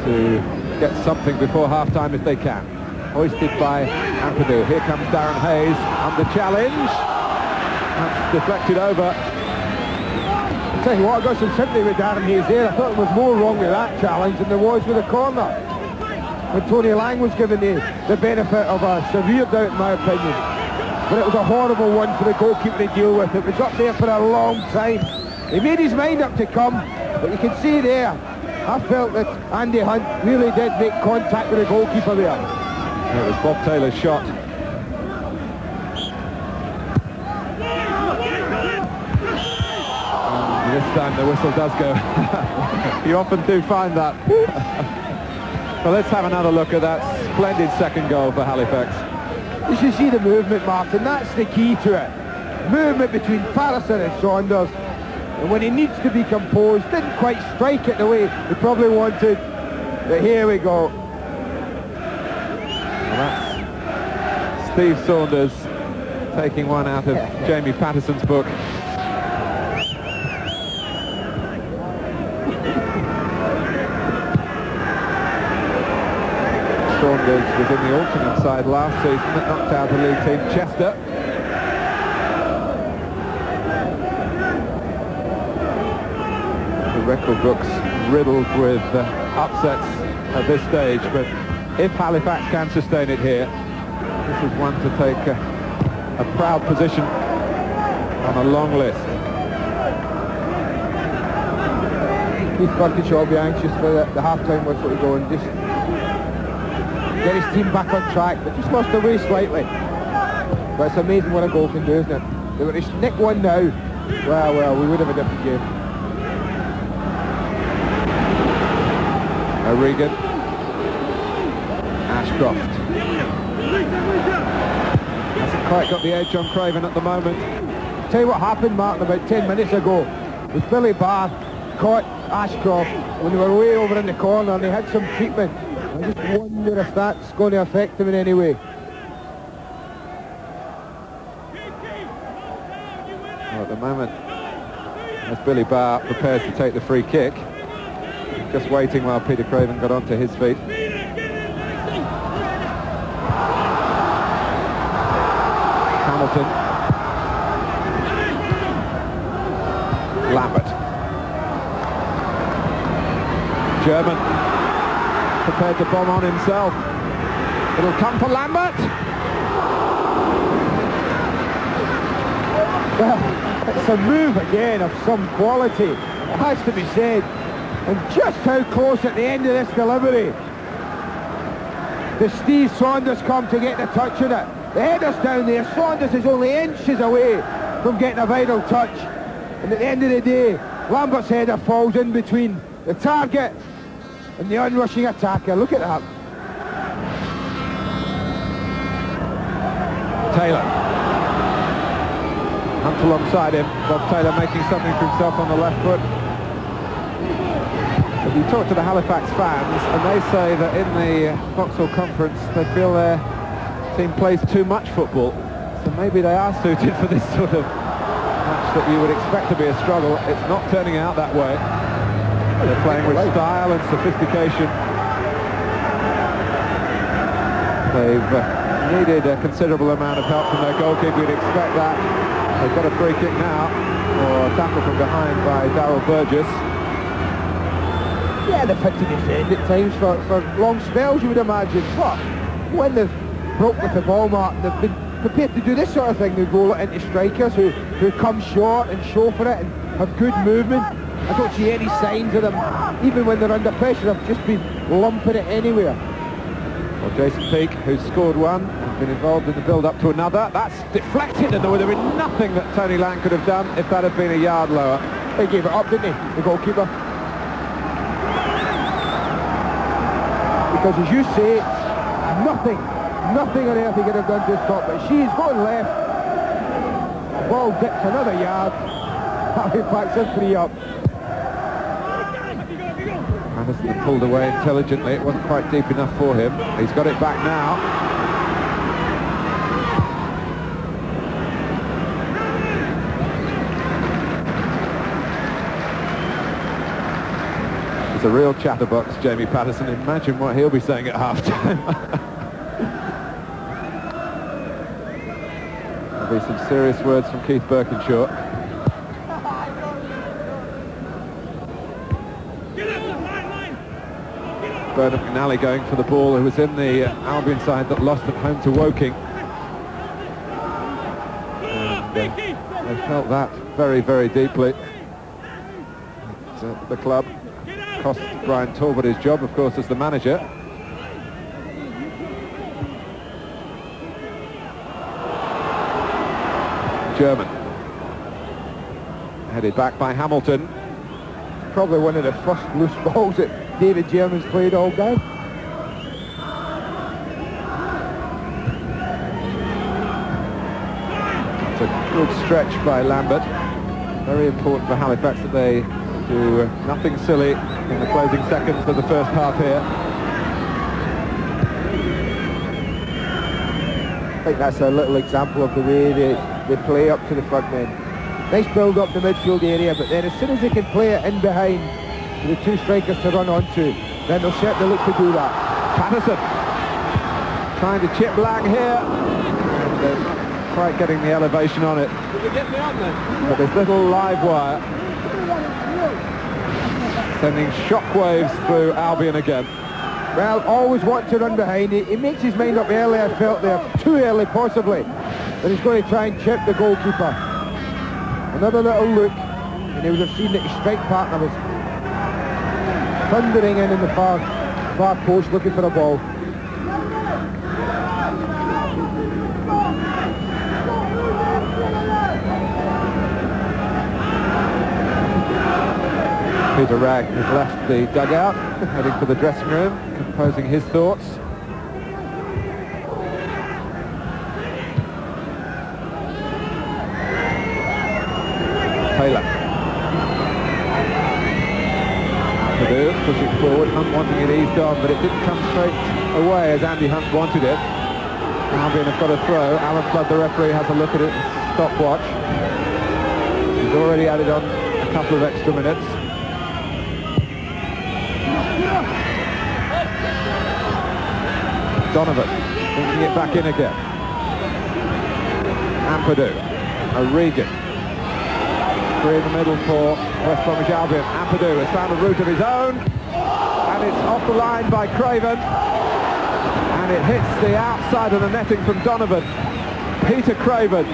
to get something before half-time if they can. Hoisted by Ampadu. Here comes Darren Hayes under challenge. That's deflected over. I'll tell you what, I got some sympathy with Darren Hayes there. I thought there was more wrong with that challenge than there was with the corner. When Tony Lang was given the benefit of a severe doubt, in my opinion. But it was a horrible one for the goalkeeper to deal with. It was up there for a long time. He made his mind up to come, but you can see there, I felt that Andy Hunt really did make contact with the goalkeeper there. It was Bob Taylor's shot. And this time the whistle does go. You often do find that. Well, let's have another look at that splendid second goal for Halifax. You should see the movement, Martin. That's the key to it. Movement between Patterson and Saunders. And when he needs to be composed, didn't quite strike it the way he probably wanted. But here we go. Well, that's Steve Saunders taking one out of Jamie Patterson's book. Saunders was in the alternate side last season that knocked out the league team Chester. The record book's riddled with upsets at this stage, but if Halifax can sustain it here, this is one to take a proud position on a long list. Keith Burkinshaw will be anxious for the half-time whistle to go and just get his team back on track, but just lost away slightly. But it's amazing what a goal can do, isn't it? They were to nick one now, well, we would have a different game. O'Regan, Ashcroft. Hasn't quite got the edge on Craven at the moment. Tell you what happened, Martin, about 10 minutes ago, with Billy Barr caught Ashcroft when they were way over in the corner and they had some treatment. I just wonder if that's going to affect them in any way. Well, at the moment, as Billy Barr prepares to take the free kick, just waiting while Peter Craven got onto his feet. Hamilton. Lambert. German prepared to bomb on himself. It'll come for Lambert. Well, it's a move again of some quality, it has to be said. And just how close at the end of this delivery does Steve Saunders come to get the touch on it. The header's down there. Saunders is only inches away from getting a vital touch. And at the end of the day, Lambert's header falls in between the target and the onrushing attacker. Look at that. Taylor. Hunt alongside him. Bob Taylor making something for himself on the left foot. But you talk to the Halifax fans and they say that in the Vauxhall Conference they feel their team plays too much football. So maybe they are suited for this sort of match that you would expect to be a struggle. It's not turning out that way. They're playing with style and sophistication. They've needed a considerable amount of help from their goalkeeper. You'd expect that. They've got a free kick now, or a tackle from behind by Darryl Burgess. Yeah, they've had to defend at times for long spells, you would imagine. But when they've broke with the ball, Mark, they've been prepared to do this sort of thing. They roll it into strikers who come short and show for it and have good movement. I don't see any signs of them, even when they're under pressure, have just been lumping it anywhere. Well, Jason Peake, who's scored one, has been involved in the build-up to another. That's deflected, and there would have been nothing that Tony Lang could have done if that had been a yard lower. They gave it up, didn't they, the goalkeeper? Because as you say, nothing on earth he could have done to stop it. She's going left. The ball dips another yard. Halifax is 3 up. Anderson had pulled away intelligently. It wasn't quite deep enough for him. He's got it back now. He's a real chatterbox, Jamie Patterson. Imagine what he'll be saying at half-time. There'll be some serious words from Keith Birkinshaw. Bernard McNally going for the ball, who was in the Albion side that lost at home to Woking. And they felt that very, very deeply. The club cost Brian Talbot his job, of course, as the manager. German. Headed back by Hamilton. Probably one of the first loose balls that David German's played all game. It's a good stretch by Lambert. Very important for Halifax that they do nothing silly in the closing seconds of the first half here. I think that's a little example of the way they play up to the front men. Nice build up the midfield area, but then as soon as they can play it in behind for the two strikers to run onto, then they'll certainly look to do that. Patterson trying to chip Lang here, and they're not quite getting the elevation on it. But there's little live wire sending shockwaves through Albion again. Well, always want to run behind. He makes his mind up early, I felt there, too early possibly, that he's going to try and chip the goalkeeper. Another little look, and he would have seen that his strike partner was thundering in the far post looking for a ball. Peter Wragg has left the dugout, heading for the dressing room, composing his thoughts. Taylor. Purdue pushing forward, Hunt wanting it eased on, but it didn't come straight away as Andy Hunt wanted it. Albion have got a throw. Alan Flood, the referee, has a look at it, stopwatch. He's already added on a couple of extra minutes. Donovan bringing it back in again. Ampadu, O'Regan. Three in the middle for West Bromwich Albion. Ampadu has found a route of his own, and it's off the line by Craven, and it hits the outside of the netting from Donovan. Peter Craven,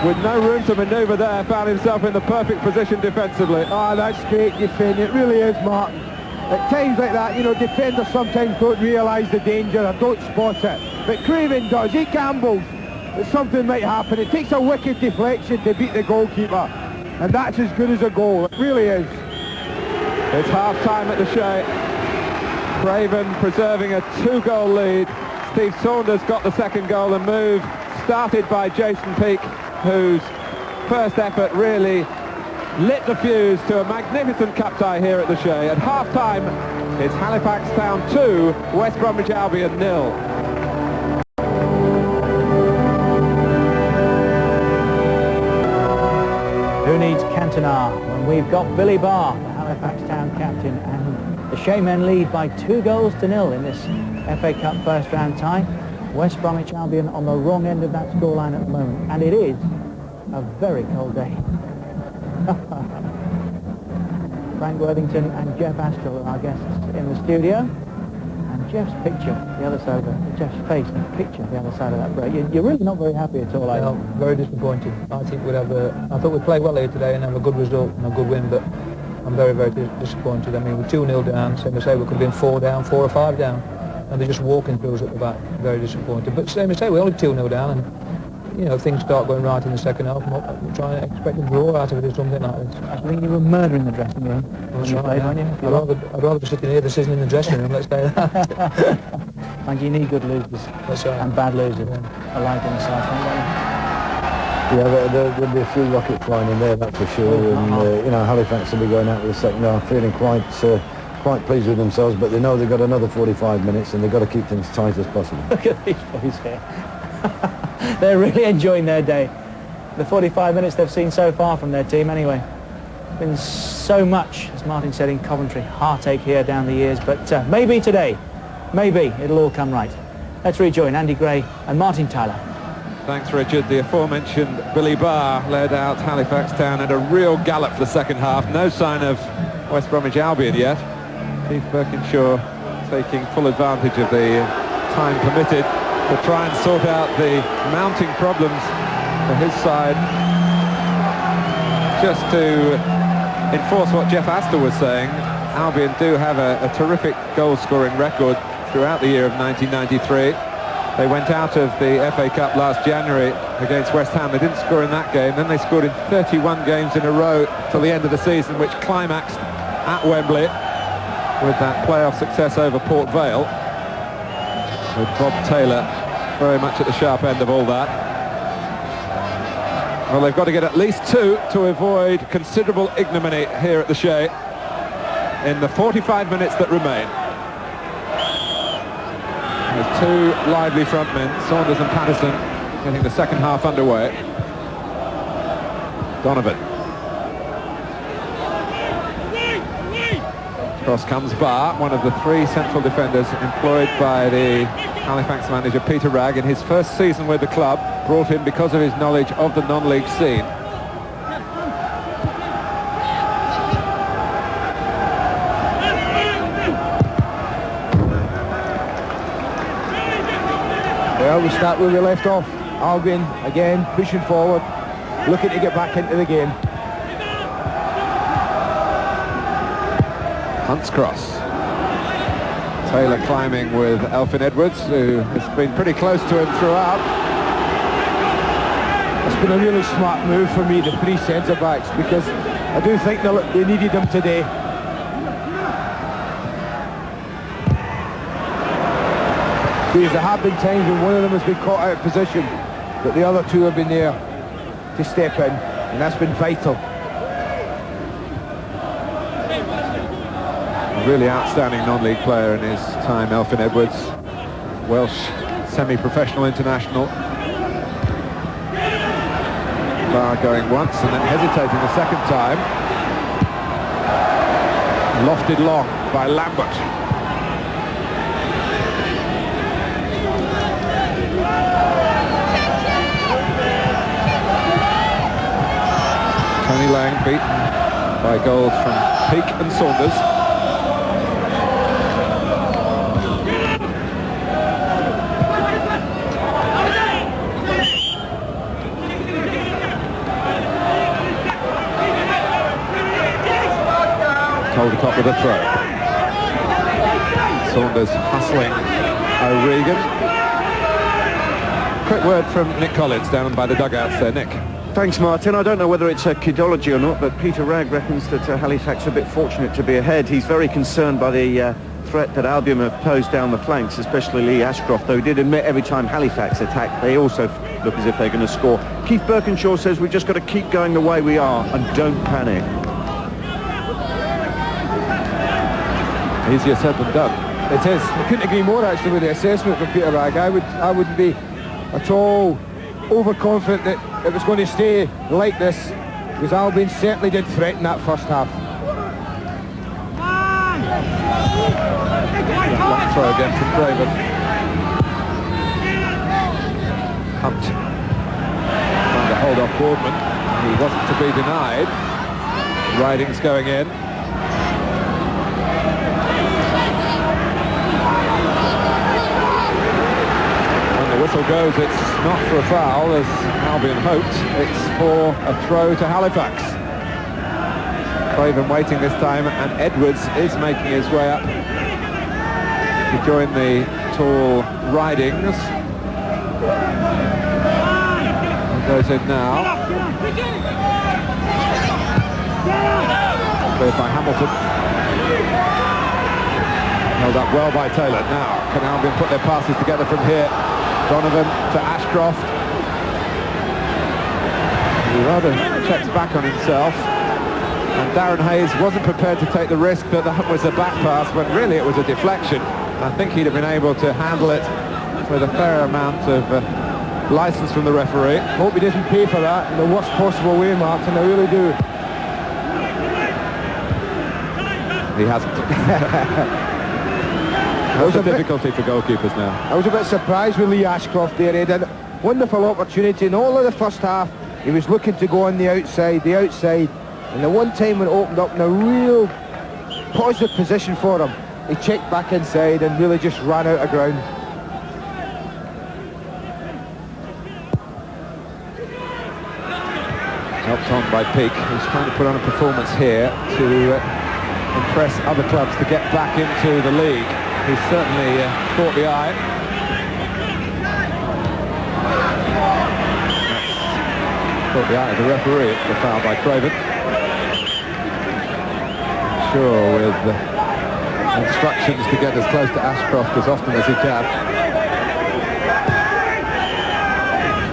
with no room to manoeuvre there, found himself in the perfect position defensively. Ah, that's great defending, it really is, Martin. At times like that, you know, defenders sometimes don't realise the danger or don't spot it. But Craven does, he gambles that something might happen. It takes a wicked deflection to beat the goalkeeper. And that's as good as a goal, it really is. It's half-time at the Shea. Craven preserving a 2-goal lead. Steve Saunders got the second goal, a move started by Jason Peake, whose first effort really lit the fuse to a magnificent cup tie here at the Shea. At half-time, it's Halifax Town 2, West Bromwich Albion 0. Who needs Cantona when we've got Billy Barr, the Halifax Town captain, and the Shea men lead by 2-0 in this FA Cup first round tie. West Bromwich Albion on the wrong end of that scoreline at the moment, and it is a very cold day. Frank Worthington and Jeff Astle are our guests in the studio. And Jeff's picture, the other side of it, Jeff's face and picture, the other side of that break. You're really not very happy at all, are you? No, very disappointed. I think we'd have I thought we'd play well here today and have a good result and a good win, but I'm very, very disappointed. I mean, we're 2-0 down, same as say, we could have been 4 down, 4 or 5 down, and they're just walking through us at the back. Very disappointed. But same as say, we're only 2-0 down, and you know, things start going right in the second half. We're trying to expect a draw out of it or something like this. I think you were murdering the dressing room when you played, weren't you? I'd rather be sitting here than sitting in the dressing room, let's say that. And you need good losers and bad losers alike in the side, don't you? Yeah, there'll be a few rockets flying in there, that's for sure. And you know, Halifax will be going out with the second half feeling quite pleased with themselves, but they know they've got another 45 minutes and they've got to keep things tight as possible. Look at these boys here. They're really enjoying their day. The 45 minutes they've seen so far from their team anyway. Been so much, as Martin said in Coventry, heartache here down the years, but maybe today, maybe it'll all come right. Let's rejoin Andy Gray and Martin Tyler. Thanks, Richard. The aforementioned Billy Barr led out Halifax Town at a real gallop for the second half. No sign of West Bromwich Albion yet. Keith Birkinshaw taking full advantage of the time permitted to try and sort out the mounting problems for his side. Just to enforce what Jeff Astle was saying, Albion do have a terrific goal-scoring record throughout the year of 1993. They went out of the FA Cup last January against West Ham. They didn't score in that game. Then they scored in 31 games in a row till the end of the season, which climaxed at Wembley with that playoff success over Port Vale, with Bob Taylor very much at the sharp end of all that. Well, they've got to get at least 2 to avoid considerable ignominy here at the Shea in the 45 minutes that remain. There's 2 lively front men, Saunders and Patterson, getting the second half underway. Donovan. Cross comes Barr, one of the 3 central defenders employed by the Halifax manager Peter Wragg in his first season with the club, brought in because of his knowledge of the non-league scene. Well, we start where we left off. Albion, again, pushing forward, looking to get back into the game. Hunt's cross. Taylor climbing with Elfyn Edwards, who has been pretty close to him throughout. It's been a really smart move for me, the 3 centre-backs, because I do think they needed them today. Because there have been times when one of them has been caught out of position, but the other 2 have been there to step in, and that's been vital. A really outstanding non-league player in his time, Elfyn Edwards, Welsh semi-professional international. Barr going once and then hesitating the second time. Lofted long by Lambert. Tony Lang beaten by goals from Peake and Saunders. Caldecott with a throw. Saunders hustling O'Regan. Quick word from Nick Collins down by the dugouts there. Nick. Thanks, Martin. I don't know whether it's a kidology or not, but Peter Wragg reckons that Halifax are a bit fortunate to be ahead. He's very concerned by the threat that Albion have posed down the flanks, especially Lee Ashcroft, though he did admit every time Halifax attack, they also look as if they're going to score. Keith Birkinshaw says we've just got to keep going the way we are and don't panic. Easier said than done. It is. I couldn't agree more, actually, with the assessment from Peter Wragg. I wouldn't be at all overconfident that it was going to stay like this, because Albion certainly did threaten that first half. Long throw again from Craven. Hunt trying to hold off Boardman. He wasn't to be denied. Riding's going in. whistle goes, it's not for a foul, as Albion hoped. It's for a throw to Halifax. Craven waiting this time, and Edwards is making his way up to join the tall Ridings. He goes in now. Cleared by Hamilton. Held up well by Taylor. Now, can Albion put their passes together from here? Donovan to Ashcroft. He rather checks back on himself. And Darren Hayes wasn't prepared to take the risk that that was a back pass, when really it was a deflection. I think he'd have been able to handle it with a fair amount of license from the referee. Hope he doesn't pay for that in the worst possible way, Martin, I really do. He hasn't. That's a difficulty for goalkeepers now. I was a bit surprised with Lee Ashcroft there. He had a wonderful opportunity in all of the first half. He was looking to go on the outside, and the one time when it opened up in a real positive position for him, he checked back inside and really just ran out of ground. Helped on by Peake, who's trying to put on a performance here to impress other clubs to get back into the league. He's certainly caught the eye. Caught the eye of the referee. The foul by Craven. Sure, with instructions to get as close to Ashcroft as often as he can.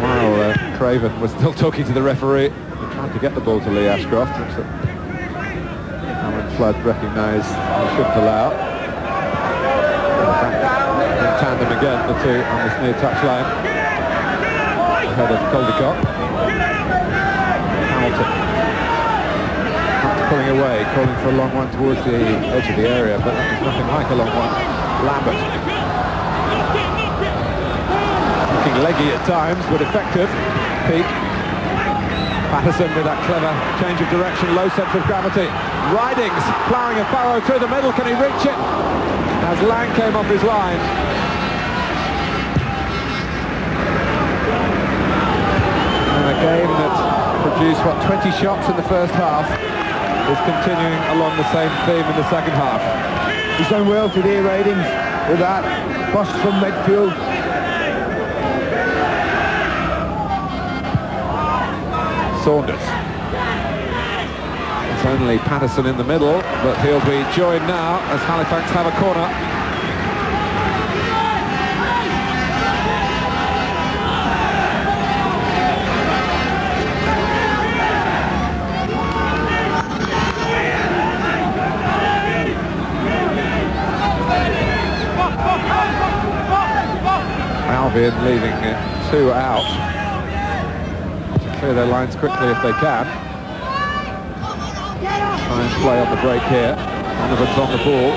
While Craven was still talking to the referee, trying to get the ball to Lee Ashcroft, which Alan Flood recognised he shouldn't allow. In tandem again, the two on this near touchline, ahead of Caldecott. Hamilton pulling away, calling for a long one towards the edge of the area, but that was nothing like a long one. Lambert, looking leggy at times, but effective. Peake. Patterson with that clever change of direction, low centre of gravity. Ridings ploughing a furrow through the middle. Can he reach it? As Lang came off his line. And a game that produced, 20 shots in the first half is continuing along the same theme in the second half. He's done well today, Ridings, with that burst from midfield. Saunders. It's only Patterson in the middle, but he'll be joined now as Halifax have a corner. Albion leaving two out. Clear their lines quickly if they can. Try and play on the break here. Donovan's on the ball.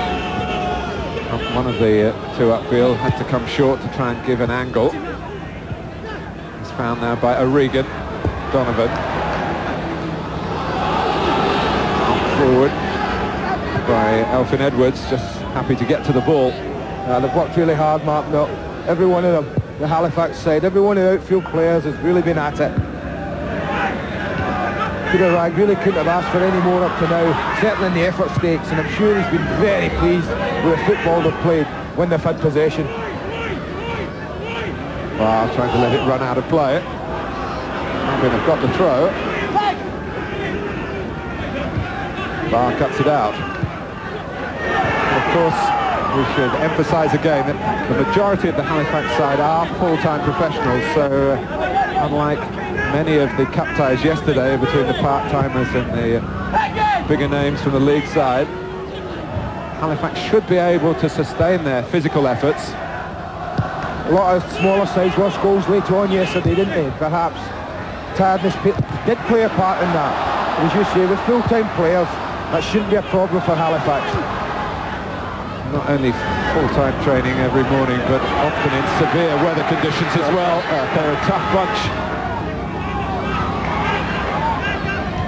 One of the two upfield had to come short to try and give an angle. It's found now by O'Regan. Donovan. Forward by Elfyn Edwards, just happy to get to the ball. They've worked really hard, Mark. No, every one of them, the Halifax side, every one of the outfield players has really been at it. Peter Wright really couldn't have asked for any more up to now, certainly in the effort stakes, and I'm sure he's been very pleased with the football they've played when they've had possession. Well, trying to let it run out of play. Albion have got the throw. Barr cuts it out. Of course, we should emphasise again that the majority of the Halifax side are full-time professionals, so unlike many of the cup ties yesterday between the part-timers and the bigger names from the league side, Halifax should be able to sustain their physical efforts. A lot of smaller sides lost goals later on yesterday, didn't they? Perhaps tiredness did play a part in that. As you say, with full-time players, that shouldn't be a problem for Halifax. Not only full-time training every morning, but often in severe weather conditions as well. They're a tough bunch.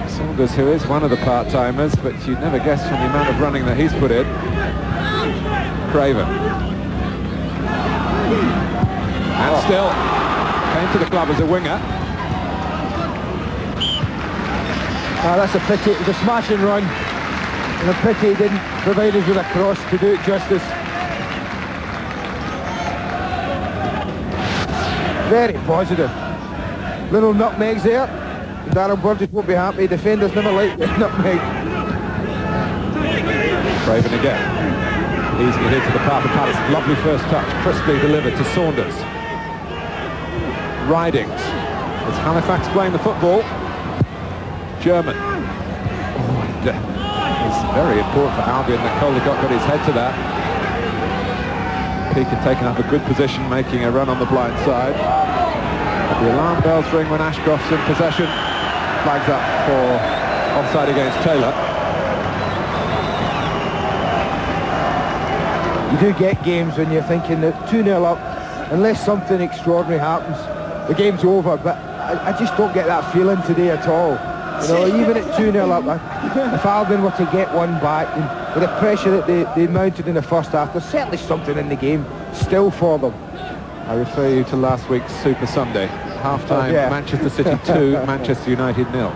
Saunders, who is one of the part-timers, but you'd never guess from the amount of running that he's put in. Craven. And still came to the club as a winger. That's a pity. It was a smashing run. And a pity he didn't provide us with a cross to do it justice. Very positive. Little nutmegs there. Darren Burgess won't be happy. Defenders never like nutmeg. Craven again. Easily hit to the Parker Palace. Lovely first touch. Crisply delivered to Saunders. Ridings. It's Halifax playing the football. German. Oh, and, it's very important for Albion that Caldecott got his head to that. Peake had taken up a good position, making a run on the blind side. But the alarm bells ring when Ashcroft's in possession. Flags up for offside against Taylor. You do get games when you're thinking that 2-0 up, unless something extraordinary happens, the game's over. But I just don't get that feeling today at all. You know, even at 2-0 up, if Albion were to get one back, and with the pressure that they mounted in the first half, there's certainly something in the game still for them. I refer you to last week's Super Sunday. Half-time, yeah. Manchester City 2, Manchester United 0.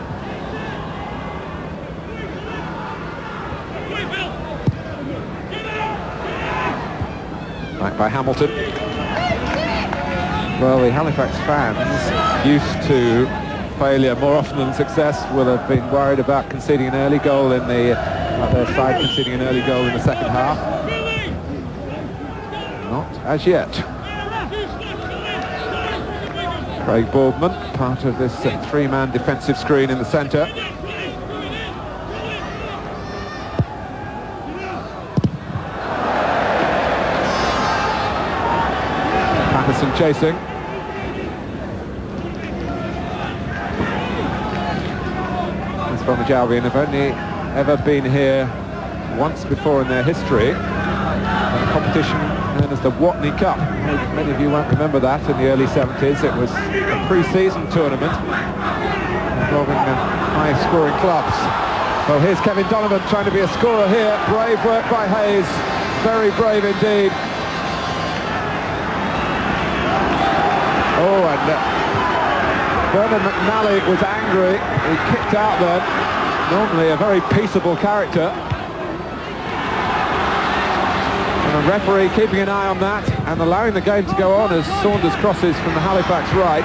Back by Hamilton. Well, the Halifax fans, used to failure more often than success, will have been worried about conceding an early goal in the their side conceding an early goal in the second half. Not as yet. Craig Boardman, part of this three-man defensive screen in the centre. Patterson chasing. Bromwich Albion have only ever been here once before in their history, in a competition known as the Watney Cup. Many of you won't remember that. In the early 70s it was a pre-season tournament involving high-scoring clubs. Well, here's Kevin Donovan trying to be a scorer here. Brave work by Hayes, very brave indeed. Oh, and Bernard McNally was angry. He kicked out then. Normally a very peaceable character. And a referee keeping an eye on that and allowing the game to go on as Saunders crosses from the Halifax right.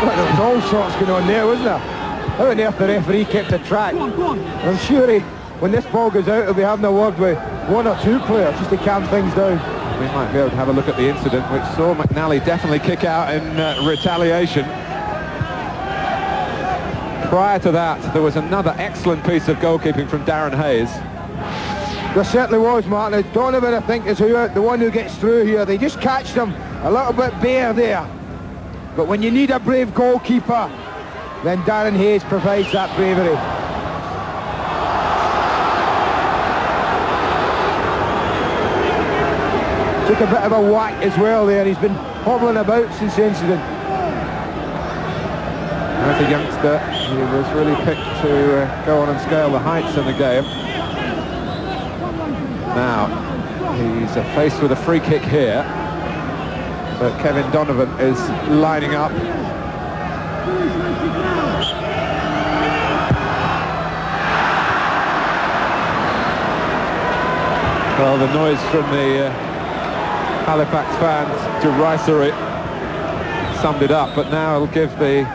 Well, there was all sorts going on there, wasn't there? How on earth the referee kept a track? I'm sure when this ball goes out, he'll be having a word with one or two players just to calm things down. We might be able to have a look at the incident, which saw McNally definitely kick out in retaliation. Prior to that, there was another excellent piece of goalkeeping from Darren Hayes. There certainly was, Martin. Donovan, I think, is the one who gets through here. They just catched him a little bit bare there. But when you need a brave goalkeeper, then Darren Hayes provides that bravery. Took a bit of a whack as well there. He's been hobbling about since the incident. As a youngster, he was really picked to go on and scale the heights in the game. Now, he's faced with a free kick here, but Kevin Donovan is lining up. Well, the noise from the Halifax fans, derisory, summed it up, but now it'll give the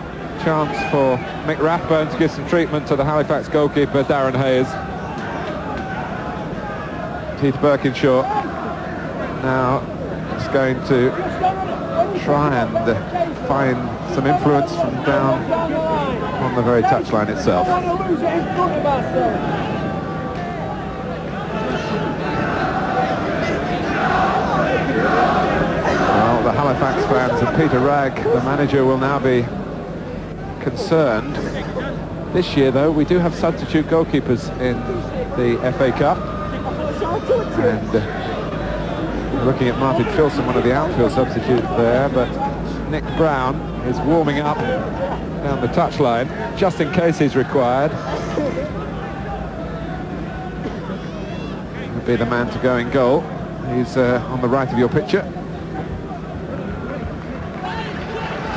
chance for Mick Rathbone to give some treatment to the Halifax goalkeeper, Darren Hayes. Keith Birkinshaw now is going to try and find some influence from down on the very touchline itself. Well, the Halifax fans and Peter Wragg, the manager, will now be concerned. This year, though, we do have substitute goalkeepers in the FA Cup. And looking at Martin Filson, one of the outfield substitutes there, but Nick Brown is warming up down the touchline, just in case he's required. Would be the man to go in goal. He's on the right of your picture.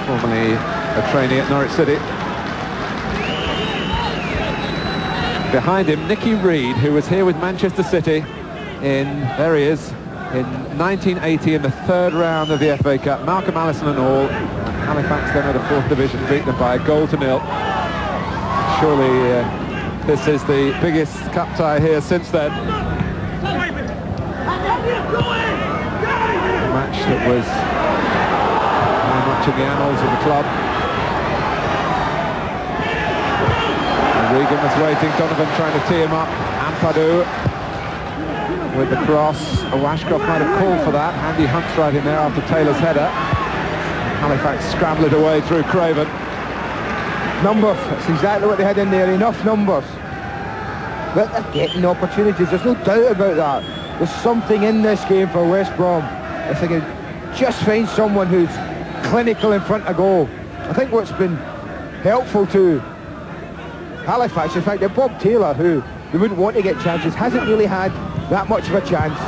formerly a trainee at Norwich City. Behind him, Nicky Reed, who was here with Manchester City there he is, in 1980 in the third round of the FA Cup. Malcolm Allison and all. Halifax then at the 4th division beat them by 1-0. Surely this is the biggest cup tie here since then. A match that was very much in the annals of the club. Regan was waiting, Donovan trying to tee him up. Ampadu with the cross. Ashcroft might have called for that. Andy Hunt's right in there after Taylor's header. Halifax scrambled away through Craven. Numbers, that's exactly what they had in there, enough numbers. But they're getting opportunities, there's no doubt about that. There's something in this game for West Brom. If they can just find someone who's clinical in front of goal. I think what's been helpful to Halifax, in fact, that Bob Taylor, who they wouldn't want to get chances, hasn't really had that much of a chance.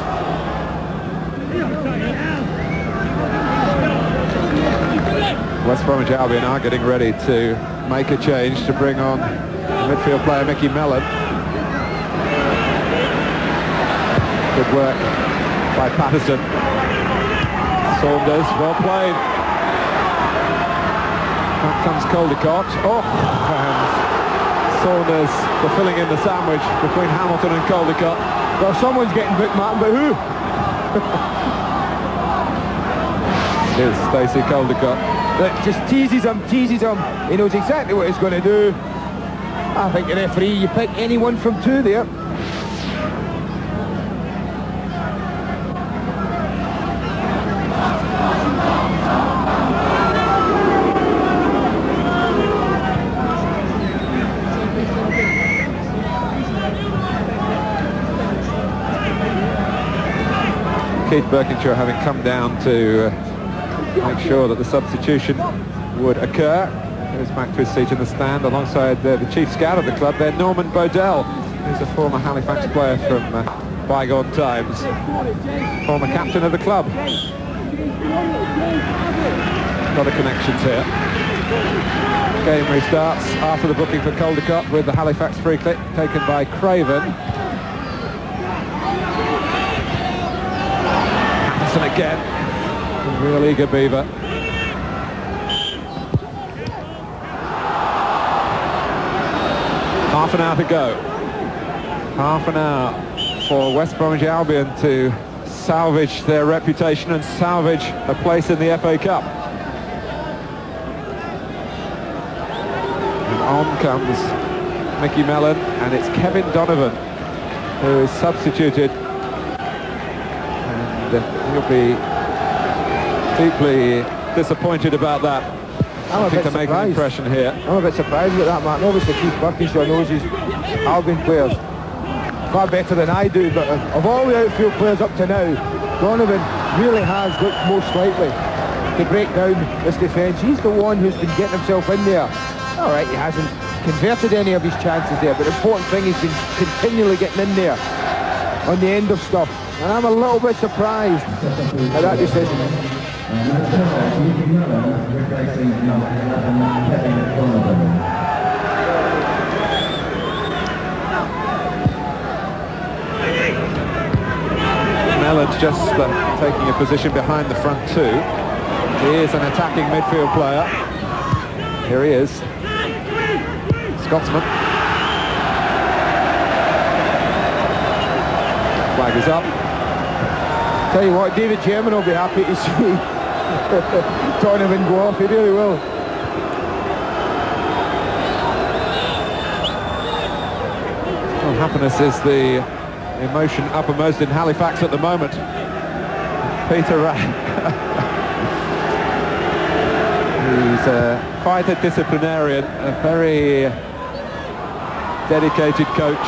West Bromwich Albion are getting ready to make a change to bring on midfield player Mickey Mellon. Good work by Patterson. Saunders, well played. Back comes Caldecott. Oh, and Saunders fulfilling in the sandwich between Hamilton and Caldecott. Well, someone's getting booked, Martin, but who? Here's Stacey Caldecott. Just teases him. He knows exactly what he's going to do. I think the referee, you pick anyone from two there. Keith Birkinshaw having come down to make sure that the substitution would occur. Goes back to his seat in the stand alongside the chief scout of the club there, Norman Bodell, who's a former Halifax player from bygone times, former captain of the club. A lot of connections here. Game restarts after the booking for Caldecott with the Halifax free kick taken by Craven. Again, a real eager Beaver. Half an hour to go. Half an hour for West Bromwich Albion to salvage their reputation and salvage a place in the FA Cup. And on comes Mickey Mellon, and it's Kevin Donovan who is substituted. He'll be deeply disappointed about that. I think to make an impression here. I'm a bit surprised with that, Martin. Obviously, Keith Birkinshaw knows his Albion players far better than I do, but of all the outfield players up to now, Donovan really has looked most likely to break down this defence. He's the one who's been getting himself in there. All right, he hasn't converted any of his chances there, but the important thing, he's been continually getting in there on the end of stuff. And I'm a little bit surprised at that decision. Mellon's just taking a position behind the front two. He is an attacking midfield player. Here he is. Scotsman. Flag is up. Tell you what, David German will be happy to see Donovan go off. He really will. Well, happiness is the emotion uppermost in Halifax at the moment. Peter Wright. He's quite a disciplinarian, a very dedicated coach.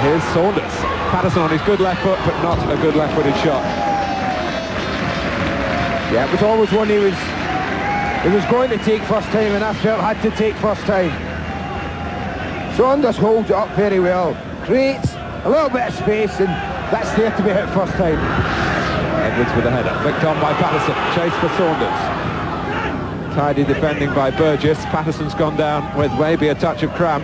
Here's Saunders. Patterson on his good left foot, but not a good left-footed shot. Yeah, it was always one he was going to take first time, and I felt had to take first time. Saunders holds it up very well, creates a little bit of space, and that's there to be hit first time. Edwards with a header, flicked on by Patterson, chase for Saunders. Tidy defending by Burgess. Patterson's gone down with maybe a touch of cramp.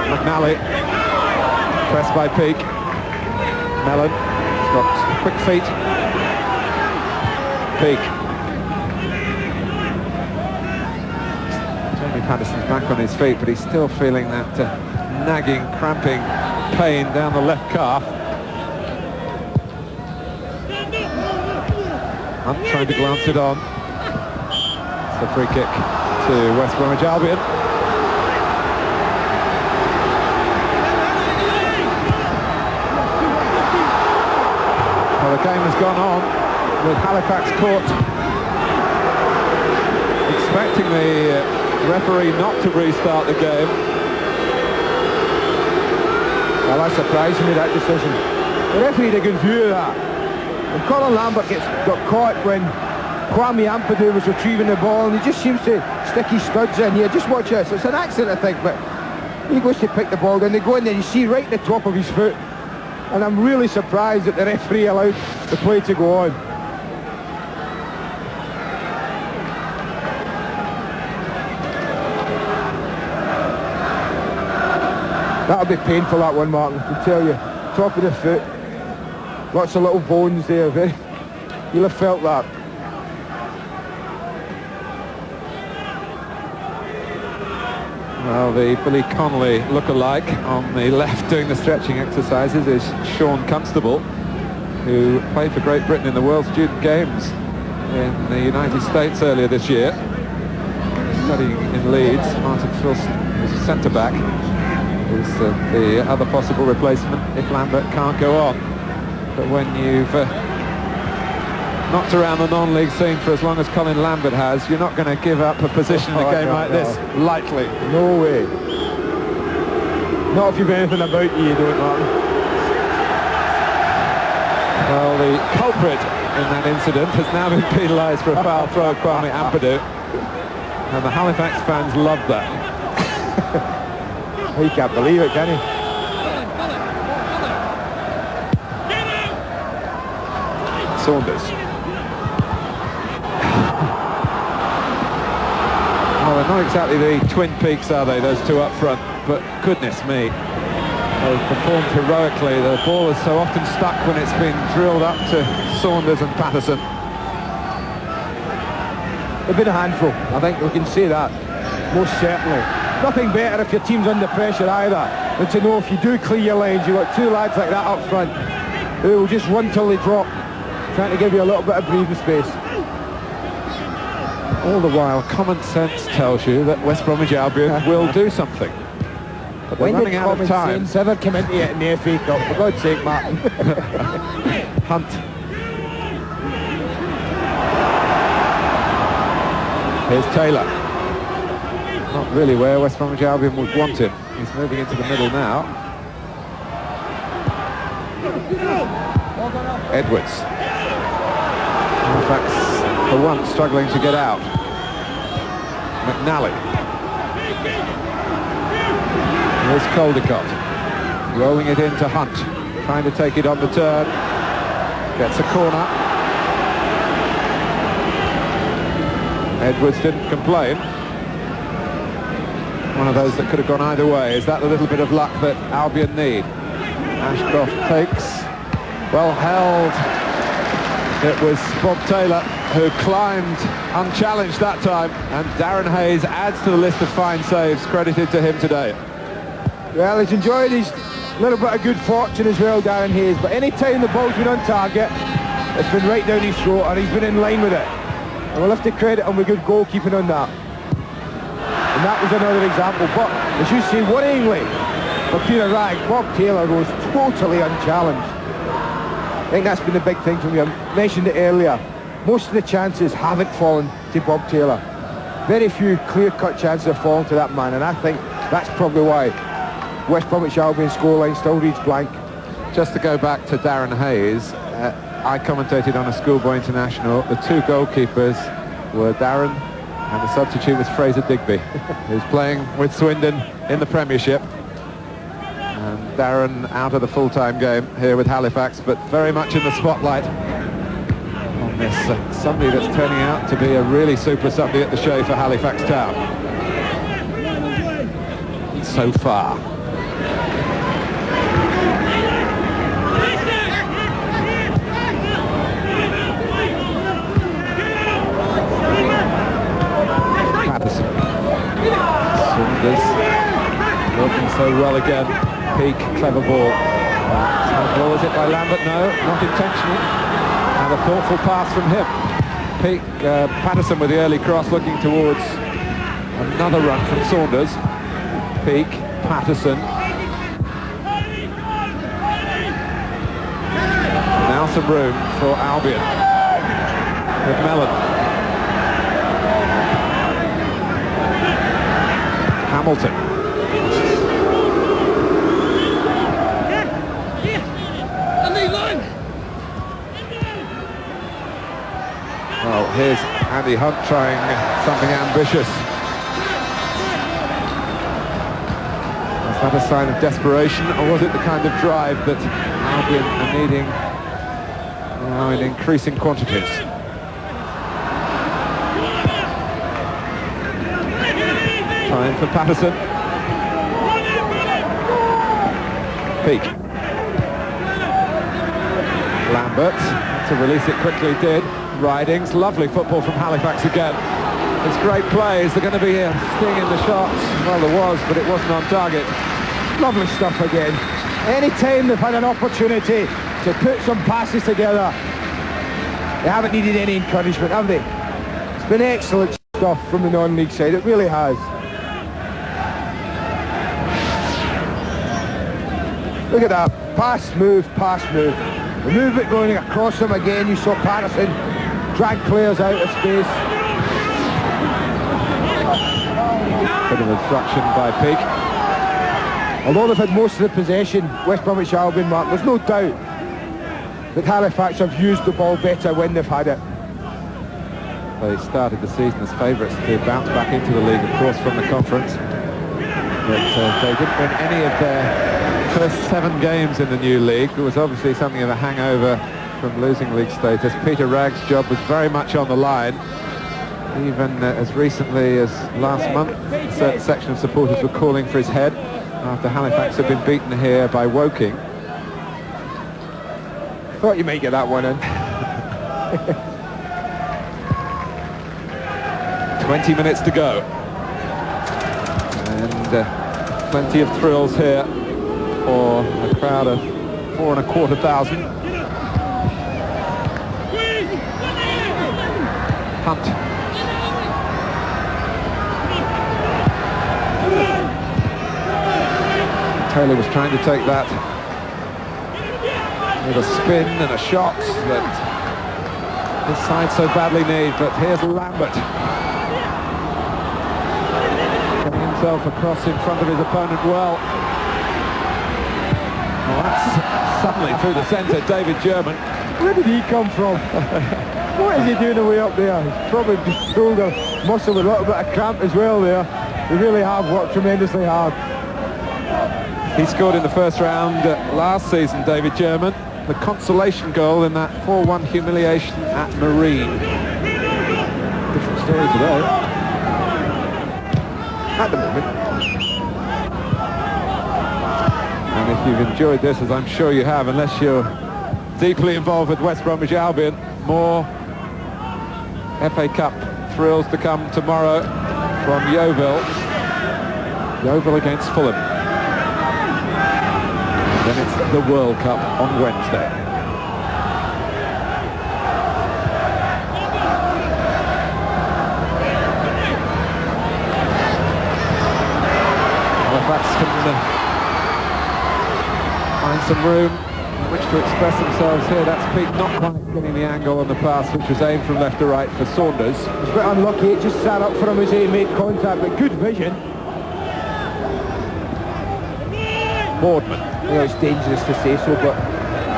McNally, pressed by Peake. Mellon, he's got quick feet. Peake. Jamie Patterson's back on his feet, but he's still feeling that nagging, cramping pain down the left calf. Hunt trying to glance it on. It's a free kick to West Bromwich Albion. Well, the game has gone on with Halifax caught expecting the referee not to restart the game. Well, that surprised me, that decision. The referee had a good view of that. And Colin Lambert got caught when Kwame Ampadu was retrieving the ball, and he just seems to stick his studs in here. Just watch this. It's an accident, I think, but he goes to pick the ball down. They go in there, you see right at the top of his foot. And I'm really surprised that the referee allowed the play to go on. That'll be painful, that one, Martin, I can tell you. Top of the foot. Lots of little bones there. You'll have felt that. Well, the Billy Connolly look-alike on the left doing the stretching exercises is Sean Constable, who played for Great Britain in the World Student Games in the United States earlier this year. Studying in Leeds. Martin Filson is a centre-back, is the other possible replacement if Lambert can't go on. But when you've knocked around the non-league scene for as long as Colin Lambert has, you're not going to give up a position in a game like this lightly. No way. Not if you've anything about you don't, Martin. Well, the culprit in that incident has now been penalised for a foul throw, Kwame Ampadu. And the Halifax fans love that. He can't believe it, can he? Saunders. Well, they're not exactly the Twin Peaks, are they, those two up front? But goodness me, they've performed heroically. The ball is so often stuck when it's been drilled up to Saunders and Patterson. They've been a handful, I think we can say that, most certainly. Nothing better if your team's under pressure either than to know if you do clear your lines, you've got two lads like that up front who will just run till they drop, trying to give you a little bit of breathing space. All the while, common sense tells you that West Bromwich Albion will do something. But they're running out of time. Sense ever come into it in the FA Cup? For God's sake, Martin. Hunt. Here's Taylor. Not really where West Bromwich Albion would want him. He's moving into the middle now. Edwards. Halifax, for once, struggling to get out. McNally. Here's Caldecott. Rolling it into Hunt. Trying to take it on the turn. Gets a corner. Edwards didn't complain. One of those that could have gone either way. Is that the little bit of luck that Albion need? Ashcroft takes. Well held. It was Bob Taylor who climbed unchallenged that time, and Darren Hayes adds to the list of fine saves credited to him today. Well, he's enjoyed his little bit of good fortune as well, Darren Hayes, but any time the ball's been on target, it's been right down his throat and he's been in line with it. And we'll have to credit him with good goalkeeping on that. And that was another example, but as you say, worryingly for Peter Wragg, Bob Taylor goes totally unchallenged. I think that's been the big thing for me. I mentioned it earlier. Most of the chances haven't fallen to Bob Taylor. Very few clear-cut chances have fallen to that man, and I think that's probably why West Bromwich Albion scoreline still reads blank. Just to go back to Darren Hayes, I commentated on a schoolboy international. The two goalkeepers were Darren, and the substitute was Fraser Digby, who's playing with Swindon in the Premiership. And Darren out of the full-time game here with Halifax, but very much in the spotlight on And there's somebody that's turning out to be a really super somebody at the show for Halifax Town. So far. Patterson. Saunders working so well again. Peak, clever ball. Ball, is it by Lambert? No, not intentional. And a thoughtful pass from him. Peak, Patterson with the early cross, looking towards another run from Saunders. Peak, Patterson. Now some room for Albion with Mellon. Hamilton. Well, here's Andy Hunt trying something ambitious. Was that a sign of desperation, or was it the kind of drive that Albion are needing in increasing quantities? Time for Patterson. Peak. Lambert, to release it quickly did. Ridings, lovely football from Halifax again. It's great play. Is there going to be a sting in the shots? Well, there was, but it wasn't on target. Lovely stuff again. Any time they've had an opportunity to put some passes together, they haven't needed any encouragement, have they? It's been excellent stuff from the non-league side. It really has. Look at that. Pass, move, pass, move. The movement going across them again. You saw Patterson drag players out of space. Bit of obstruction by Peak. Although they've had most of the possession, West Bromwich Albion, Mark, there's no doubt that Halifax have used the ball better when they've had it. They started the season as favourites to bounce back into the league, of course, from the conference. But they didn't win any of their first 7 games in the new league. There was obviously something of a hangover from losing league status. Peter Ragg's job was very much on the line. Even as recently as last month, a certain section of supporters were calling for his head after Halifax had been beaten here by Woking. Thought you might get that one in. 20 minutes to go. And plenty of thrills here for a crowd of 4,250. Hunt. Taylor was trying to take that with a spin and a shot that this side so badly need, but here's Lambert. Getting himself across in front of his opponent well. Well, that's suddenly through the centre, David German. Where did he come from? What is he doing away up there? He's probably just pulled a muscle with a little bit of cramp as well there. They really have worked tremendously hard. He scored in the first round last season, David German. The consolation goal in that 4-1 humiliation at Marine. Different story today. At the moment. And if you've enjoyed this, as I'm sure you have, unless you're deeply involved with West Bromwich Albion, more FA Cup thrills to come tomorrow from Yeovil. Yeovil against Fulham. And then it's the World Cup on Wednesday. Halifax can find some room in which to express themselves here. That's Peak not quite getting the angle on the pass, which was aimed from left to right for Saunders. It was a bit unlucky, it just sat up for him as he made contact, but good vision. Boardman. You know, it's dangerous to say so, but